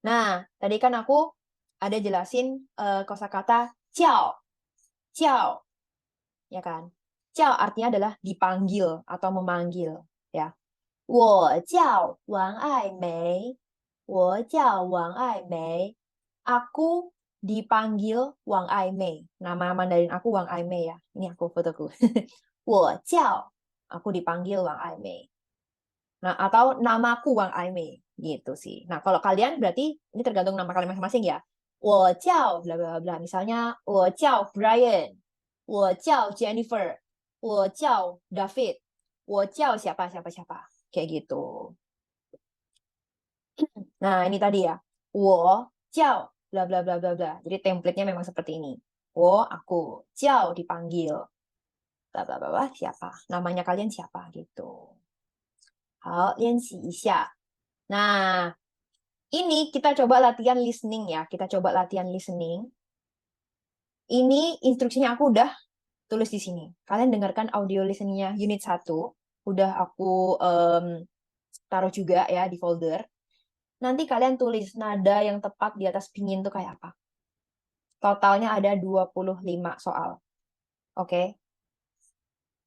Nah, tadi kan aku ada jelasin kosakata ciao, ciao, ya kan? Ciao artinya adalah dipanggil atau memanggil, ya. 我叫王爱梅，我叫王爱梅. Aku dipanggil Wang Ai Mei. Nama Mandarin aku Wang Ai Mei ya. Ini aku fotoku. 我叫 aku dipanggil Wang Ai Mei. Nah, atau namaku Wang Ai Mei gitu sih. Nah, kalau kalian berarti ini tergantung nama kalian masing-masing ya. 我叫 bla bla bla. Misalnya 我叫 Brian, 我叫 Jennifer, 我叫 David, 我叫siapa siapa siapa. Kayak gitu. Nah, ini tadi ya. 我叫 bla bla bla bla bla. Jadi template-nya memang seperti ini. 我 aku, 叫 dipanggil. Bla bla bla bla siapa? Namanya kalian siapa gitu. 好，练习一下. Nah, ini kita coba latihan listening ya. Kita coba latihan listening. Ini instruksinya aku udah tulis di sini. Kalian dengarkan audio listeningnya unit 1. Udah aku taruh juga ya di folder. Nanti kalian tulis nada yang tepat di atas pingin tuh kayak apa. Totalnya ada 25 soal. Oke?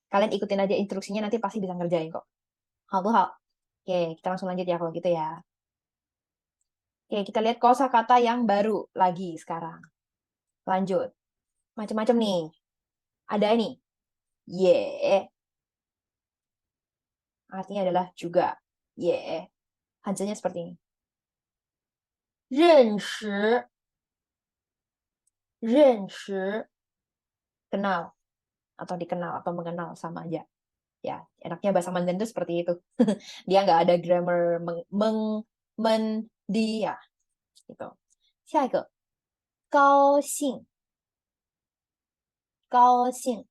Kalian ikutin aja instruksinya nanti pasti bisa ngerjain kok. Hal tuh hal. Oke, kita langsung lanjut ya kalau gitu ya. Oke, kita lihat kosakata yang baru lagi sekarang. Lanjut. Macam-macam nih. Ada ini. Ye. Artinya adalah juga. Ye. Hanjanya seperti ini. 认识,认识. Kenal. Atau dikenal atau mengenal sama aja. Ya, enaknya bahasa Mandarin itu seperti itu. Dia nggak ada grammar men, dia. Gitu. 下一个,高兴,高兴.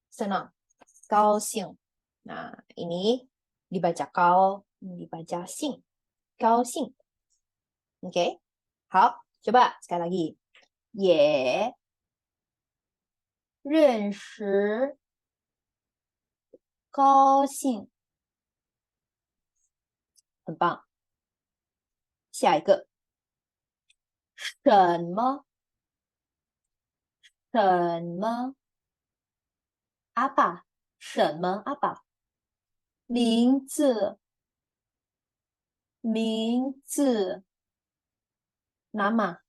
Senang. 高兴. Nah, ini dibaca kau, dibaca sing. 高兴. Oke. 好, coba sekali lagi. 也认识高兴. 很棒。下一个。什么？什么？apa？什么？apa？名字？名字？nama？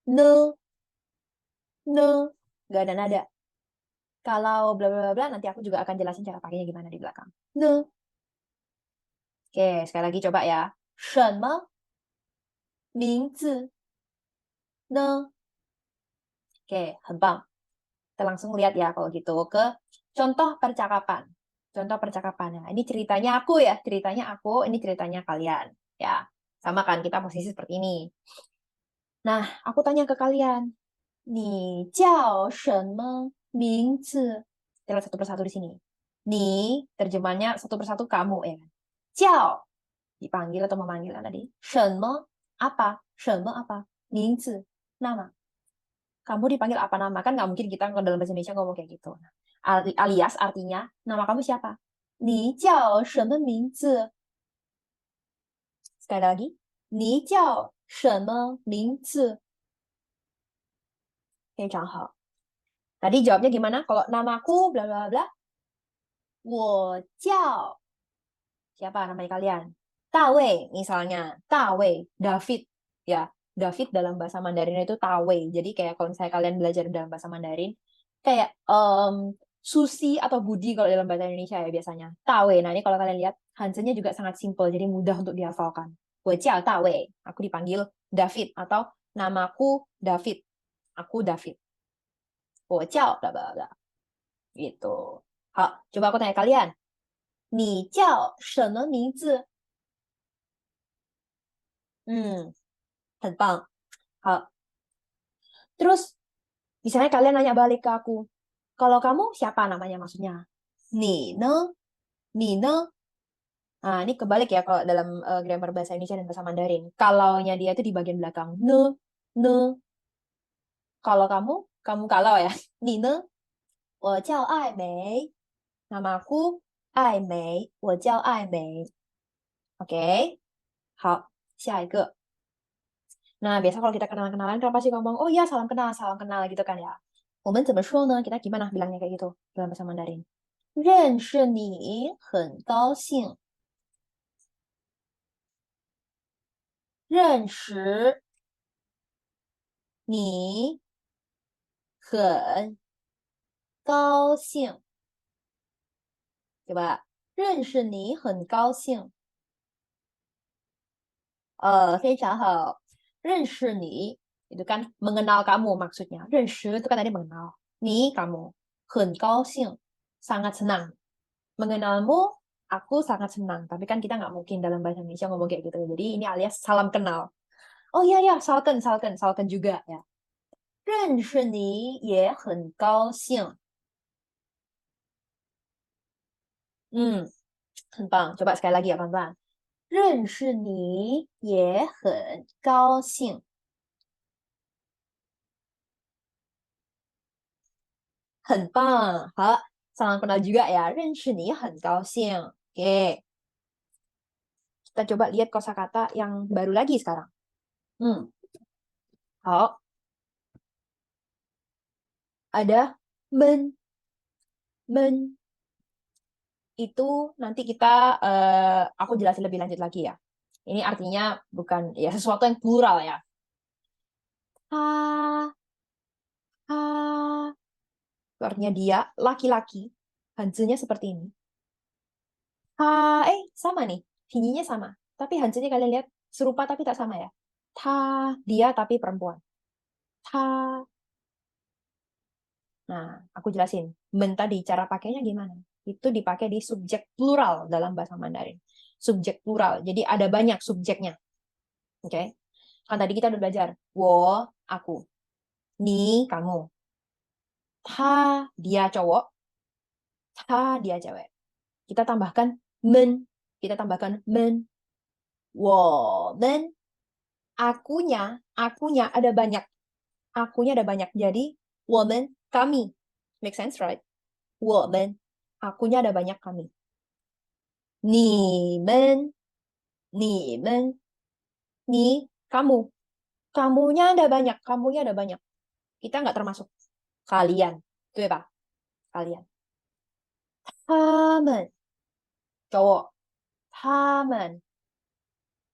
呢？呢？Gak ada nada. Kalau bla bla bla nanti aku juga akan jelasin cara pakainya gimana di belakang. Ne. Oke, sekali lagi coba ya. 什么名字呢? Oke, 很棒. Kita langsung lihat ya kalau gitu ke contoh percakapan. Contoh percakapannya. Ini ceritanya aku ya, ceritanya aku, ini ceritanya kalian. Ya, sama kan kita posisi seperti ini. Nah, aku tanya ke kalian. 你叫什么名字? Kita lihat satu persatu di sini. Ni, terjemahnya satu persatu kamu ya. Jiao, dipanggil atau memanggil kan tadi. 什么 apa? 什么 apa? 名字 nama. Kamu dipanggil apa nama? Kan nggak mungkin kita dalam bahasa Indonesia ngomong kayak gitu. Alias artinya, nama kamu siapa? 你叫什么名字? Sekali lagi. 你叫什么名字? 非常好. Tadi jawabnya gimana? Kalau namaku bla bla bla. 我叫 siapa namanya kalian? Tawei misalnya. Tawei, David ya. David dalam bahasa Mandarin itu Tawei. Jadi kayak kalau misalnya kalian belajar dalam bahasa Mandarin kayak Susi atau Budi kalau dalam bahasa Indonesia ya biasanya. Tawei. Nah, ini kalau kalian lihat Hansennya juga sangat simpel jadi mudah untuk dihafalkan. 我叫 Tawei. Aku dipanggil David atau namaku David. Aku David. 我叫 bla bla bla. Gitu. 好, coba aku tanya kalian. 你叫什么名字? 很棒. 好. Terus, misalnya kalian nanya balik ke aku. Kalau kamu siapa namanya maksudnya? 你呢? 你呢? Nah, ini kebalik ya kalau dalam grammar bahasa Indonesia dan bahasa Mandarin. Kalau-nya dia itu di bagian belakang. Ne, ne. Kalau kamu kalau ya. 你呢? 我叫艾梅. Namaku 艾梅. 我叫艾梅. Oke. 好.下一个. Nah, biasa kalau kita kenalan-kenalan kan pasti ngomong, oh ya salam kenal gitu kan ya. 我们怎么说呢? Kita gimana bilangnya kayak gitu dalam bahasa Mandarin? 认识你很高兴。认识你很高兴，对吧？认识你很高兴，非常好。认识你 itu kan mengenal kamu maksudnya. 认识 itu kan tadi mengenal. Ni kamu 很高兴 sangat senang. Mengenalmu aku sangat senang. Tapi kan kita nggak mungkin dalam bahasa Indonesia ngomong kayak gitu. Jadi ini alias salam kenal. Oh iya ya, salken salken salken juga ya. 认识你也很高兴。很棒. Coba sekali lagi ya, pelan-pelan. 认识你也很高兴。很棒. 好, salam kenal juga ya. 认识你很高兴. Oke. Kita coba lihat kosakata yang baru lagi sekarang. 好. Ada men. Men. Itu nanti kita, aku jelasin lebih lanjut lagi ya. Ini artinya bukan ya sesuatu yang plural ya. Ha, ha. Itu artinya dia, laki-laki. Hanzinya seperti ini. Ha, sama nih. Pinyinya sama. Tapi hanzinya kalian lihat serupa tapi tak sama ya. Ta, dia tapi perempuan. Ta. Nah, aku jelasin. Men tadi cara pakainya gimana? Itu dipakai di subjek plural dalam bahasa Mandarin. Subjek plural. Jadi ada banyak subjeknya. Oke. Okay? Kan tadi kita udah belajar. Wo, aku. Ni, kamu. Ta, dia cowok. Ta, dia cewek. Kita tambahkan men. Kita tambahkan men. Women. Akunya ada banyak. Akunya ada banyak. Jadi, woman, kami. Make sense, right? Woman. Akunya ada banyak kami. Ni men. Ni, kamu. Kamunya ada banyak. Kamunya ada banyak. Kita nggak termasuk. Kalian. Itu ya, Pak? Kalian. Tamen. Cowok. Tamen.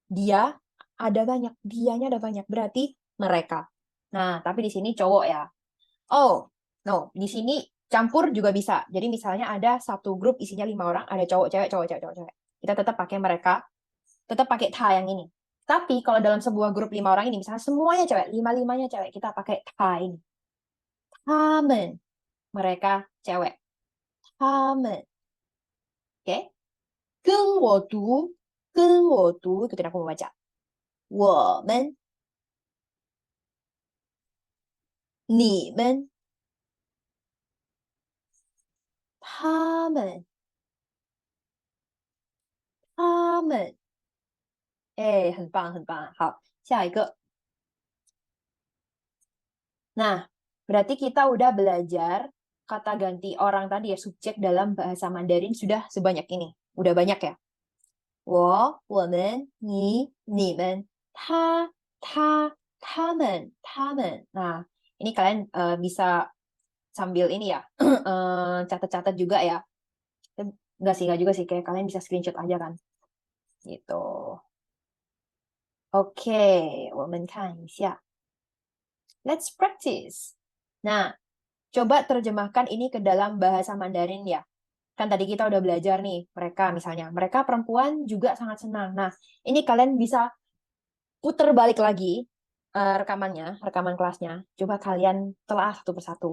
Dia ada banyak. Dianya ada banyak. Berarti mereka. Nah, tapi di sini cowok ya. Oh, no. Di sini campur juga bisa. Jadi misalnya ada satu grup isinya 5 orang, ada cowok, cewek, cowok, cewek, cowok, cewek. Kita tetap pakai mereka, tetap pakai tha yang ini. Tapi kalau dalam sebuah grup 5 orang ini, misalnya semuanya cewek, lima-limanya cewek, kita pakai tha ini. Tamen. Mereka cewek. Tamen. Oke? 跟我读, ikutin aku membaca. 我们, 你们, 他们, 很棒，很棒。好，下一个. Nah, berarti kita udah belajar kata ganti orang tadi ya, subjek dalam bahasa Mandarin sudah sebanyak ini. Udah banyak ya. 我、我们、你、你们、他、他们、他们. Nah, ini kalian bisa sambil ini ya, catat-catat juga ya. Enggak juga sih, kayak kalian bisa screenshot aja kan. Gitu. Oke, 我们看一下. Let's practice. Nah, coba terjemahkan ini ke dalam bahasa Mandarin ya. Kan tadi kita udah belajar nih, mereka misalnya. Mereka perempuan juga sangat senang. Nah, ini kalian bisa puter balik lagi rekamannya, rekaman kelasnya. Coba kalian telah satu persatu.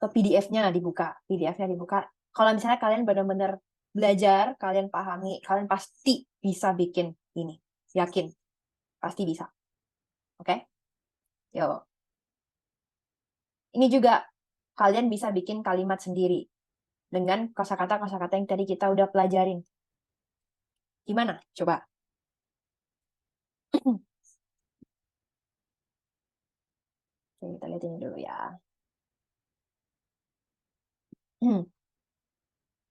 Ke PDF-nya dibuka. PDF-nya dibuka. Kalau misalnya kalian benar-benar belajar, kalian pahami, kalian pasti bisa bikin ini. Yakin. Pasti bisa. Oke? Yuk. Ini juga kalian bisa bikin kalimat sendiri dengan kosakata-kosakata yang tadi kita udah pelajarin. Gimana? Coba. Oke, kita lihat ini dulu ya.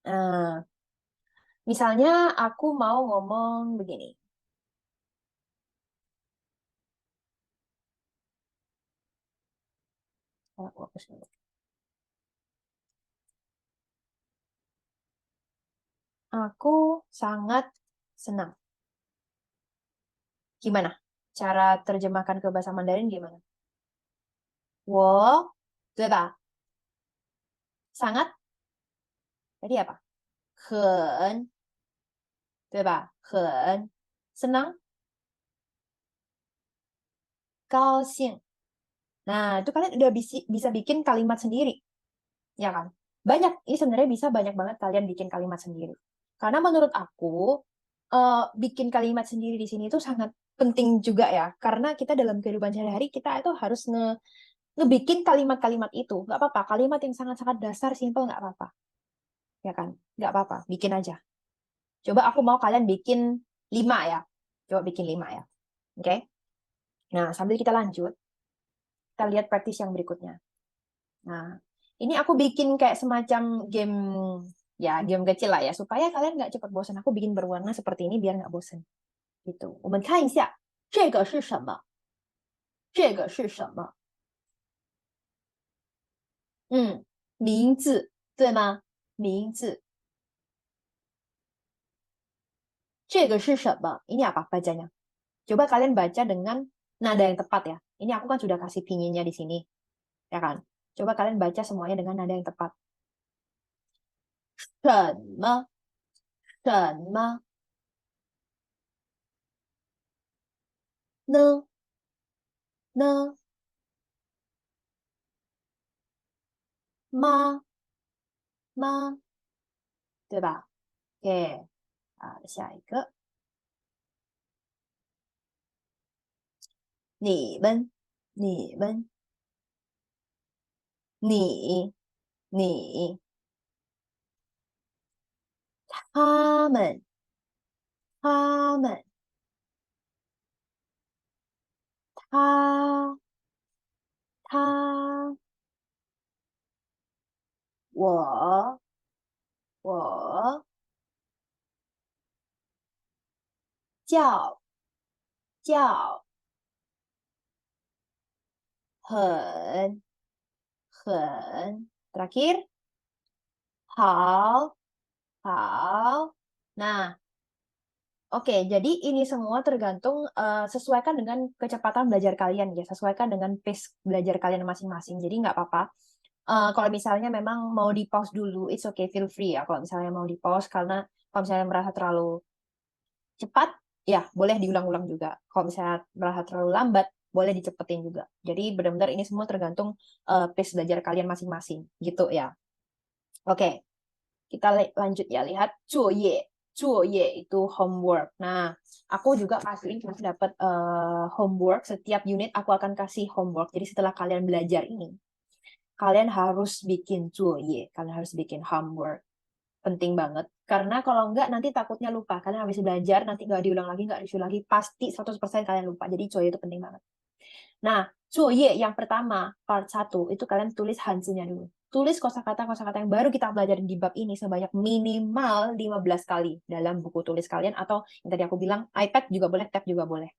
Nah, misalnya aku mau ngomong begini. Aku hapus dulu. Aku sangat senang. Gimana? Cara terjemahkan ke bahasa Mandarin gimana? 我，对吧？sangat tadi apa? 很，对吧？很 senang, 高兴. Nah, itu kalian udah bisa bikin kalimat sendiri, ya kan? Banyak, ini sebenarnya bisa banyak banget kalian bikin kalimat sendiri. Karena menurut aku, bikin kalimat sendiri di sini itu sangat penting juga ya. Karena kita dalam kehidupan sehari-hari, kita itu harus ngebikin kalimat-kalimat itu. Nggak apa-apa, kalimat yang sangat-sangat dasar, simple, nggak apa-apa. Ya kan? Nggak apa-apa, bikin aja. Coba aku mau kalian bikin 5 ya. Coba bikin 5 ya. Oke? Nah, sambil kita lanjut, kita lihat praktis yang berikutnya. Nah, ini aku bikin kayak semacam game, ya game kecil lah ya, supaya kalian nggak cepat bosan. Aku bikin berwarna seperti ini biar nggak bosan. Gitu. 我们看一下，这个是什么？这个是什么？名字，对吗？名字。这个是什么？Ini apa bacanya? Coba kalian baca dengan nada yang tepat ya. Ini aku kan sudah kasih pinginnya di sini, ya kan? Coba kalian baca semuanya dengan nada yang tepat. 什么？什么？呢？呢？吗？吗？对吧？对啊，下一个，你们，你们，你，你，他们，他们，他，他，我，我，叫，叫，很，很，terakhir，好，好。Nah, oke, jadi ini semua tergantung sesuaikan dengan kecepatan belajar kalian ya, sesuaikan dengan pace belajar kalian masing-masing. Jadi nggak apa-apa. Kalau misalnya memang mau di pause dulu, it's okay, feel free ya. Kalau misalnya mau di pause karena kalau misalnya merasa terlalu cepat, ya boleh diulang-ulang juga. Kalau misalnya merasa terlalu lambat, boleh dicepetin juga. Jadi benar-benar ini semua tergantung pace belajar kalian masing-masing, gitu ya. Oke, kita lanjut ya, lihat 作业. 作业 itu homework. Nah, aku juga pastikan kalian dapat homework. Setiap unit aku akan kasih homework. Jadi setelah kalian belajar ini, kalian harus bikin 作业. Kalian harus bikin homework. Penting banget. Karena kalau enggak, nanti takutnya lupa. Kalian habis belajar, nanti nggak diulang lagi, nggak review lagi. Pasti 100% kalian lupa. Jadi 作业 itu penting banget. Nah, 作业 yang pertama, part 1, itu kalian tulis hanzinya dulu. Tulis kosakata-kosakata yang baru kita belajar di bab ini sebanyak minimal 15 kali dalam buku tulis kalian, atau yang tadi aku bilang, iPad juga boleh, tab juga boleh.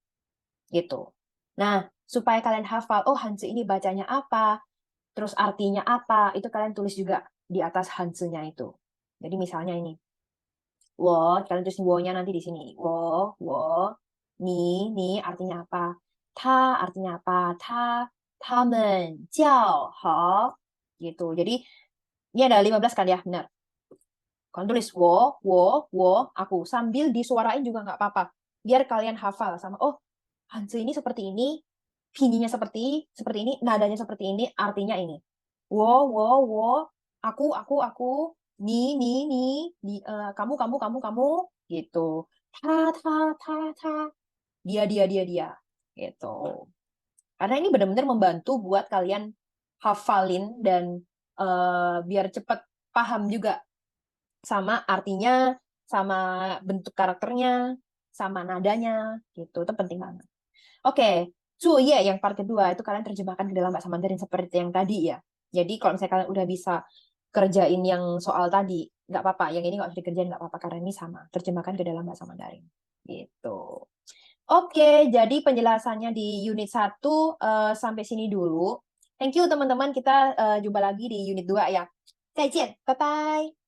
Gitu. Nah, supaya kalian hafal, oh hanzi ini bacanya apa, terus artinya apa, itu kalian tulis juga di atas hanzinya itu. Jadi misalnya ini, wo, kalian tulis wo-nya nanti di sini. Wo, ni artinya apa? Ta artinya apa? Tamen, jiao, hao. Gitu. Jadi, ini ada 15 kan ya, benar. Kalian tulis wo, aku. Sambil disuarain juga nggak apa-apa. Biar kalian hafal sama, oh, hanzi ini seperti ini, pinyinya seperti ini, nadanya seperti ini, artinya ini. Wo, aku, ni, kamu, gitu. Ta, dia, gitu. Karena ini benar-benar membantu buat kalian hafalin dan biar cepat paham juga sama artinya, sama bentuk karakternya, sama nadanya, gitu. Itu penting banget. Oke, 作业 yang part kedua itu kalian terjemahkan ke dalam bahasa Mandarin seperti yang tadi ya. Jadi kalau misalnya kalian udah bisa kerjain yang soal tadi, nggak apa-apa. Yang ini nggak usah dikerjain, nggak apa-apa karena ini sama. Terjemahkan ke dalam bahasa Mandarin. Gitu. Oke, jadi penjelasannya di unit 1 sampai sini dulu. Thank you teman-teman, kita jumpa lagi di unit 2 ya. 再见，拜拜。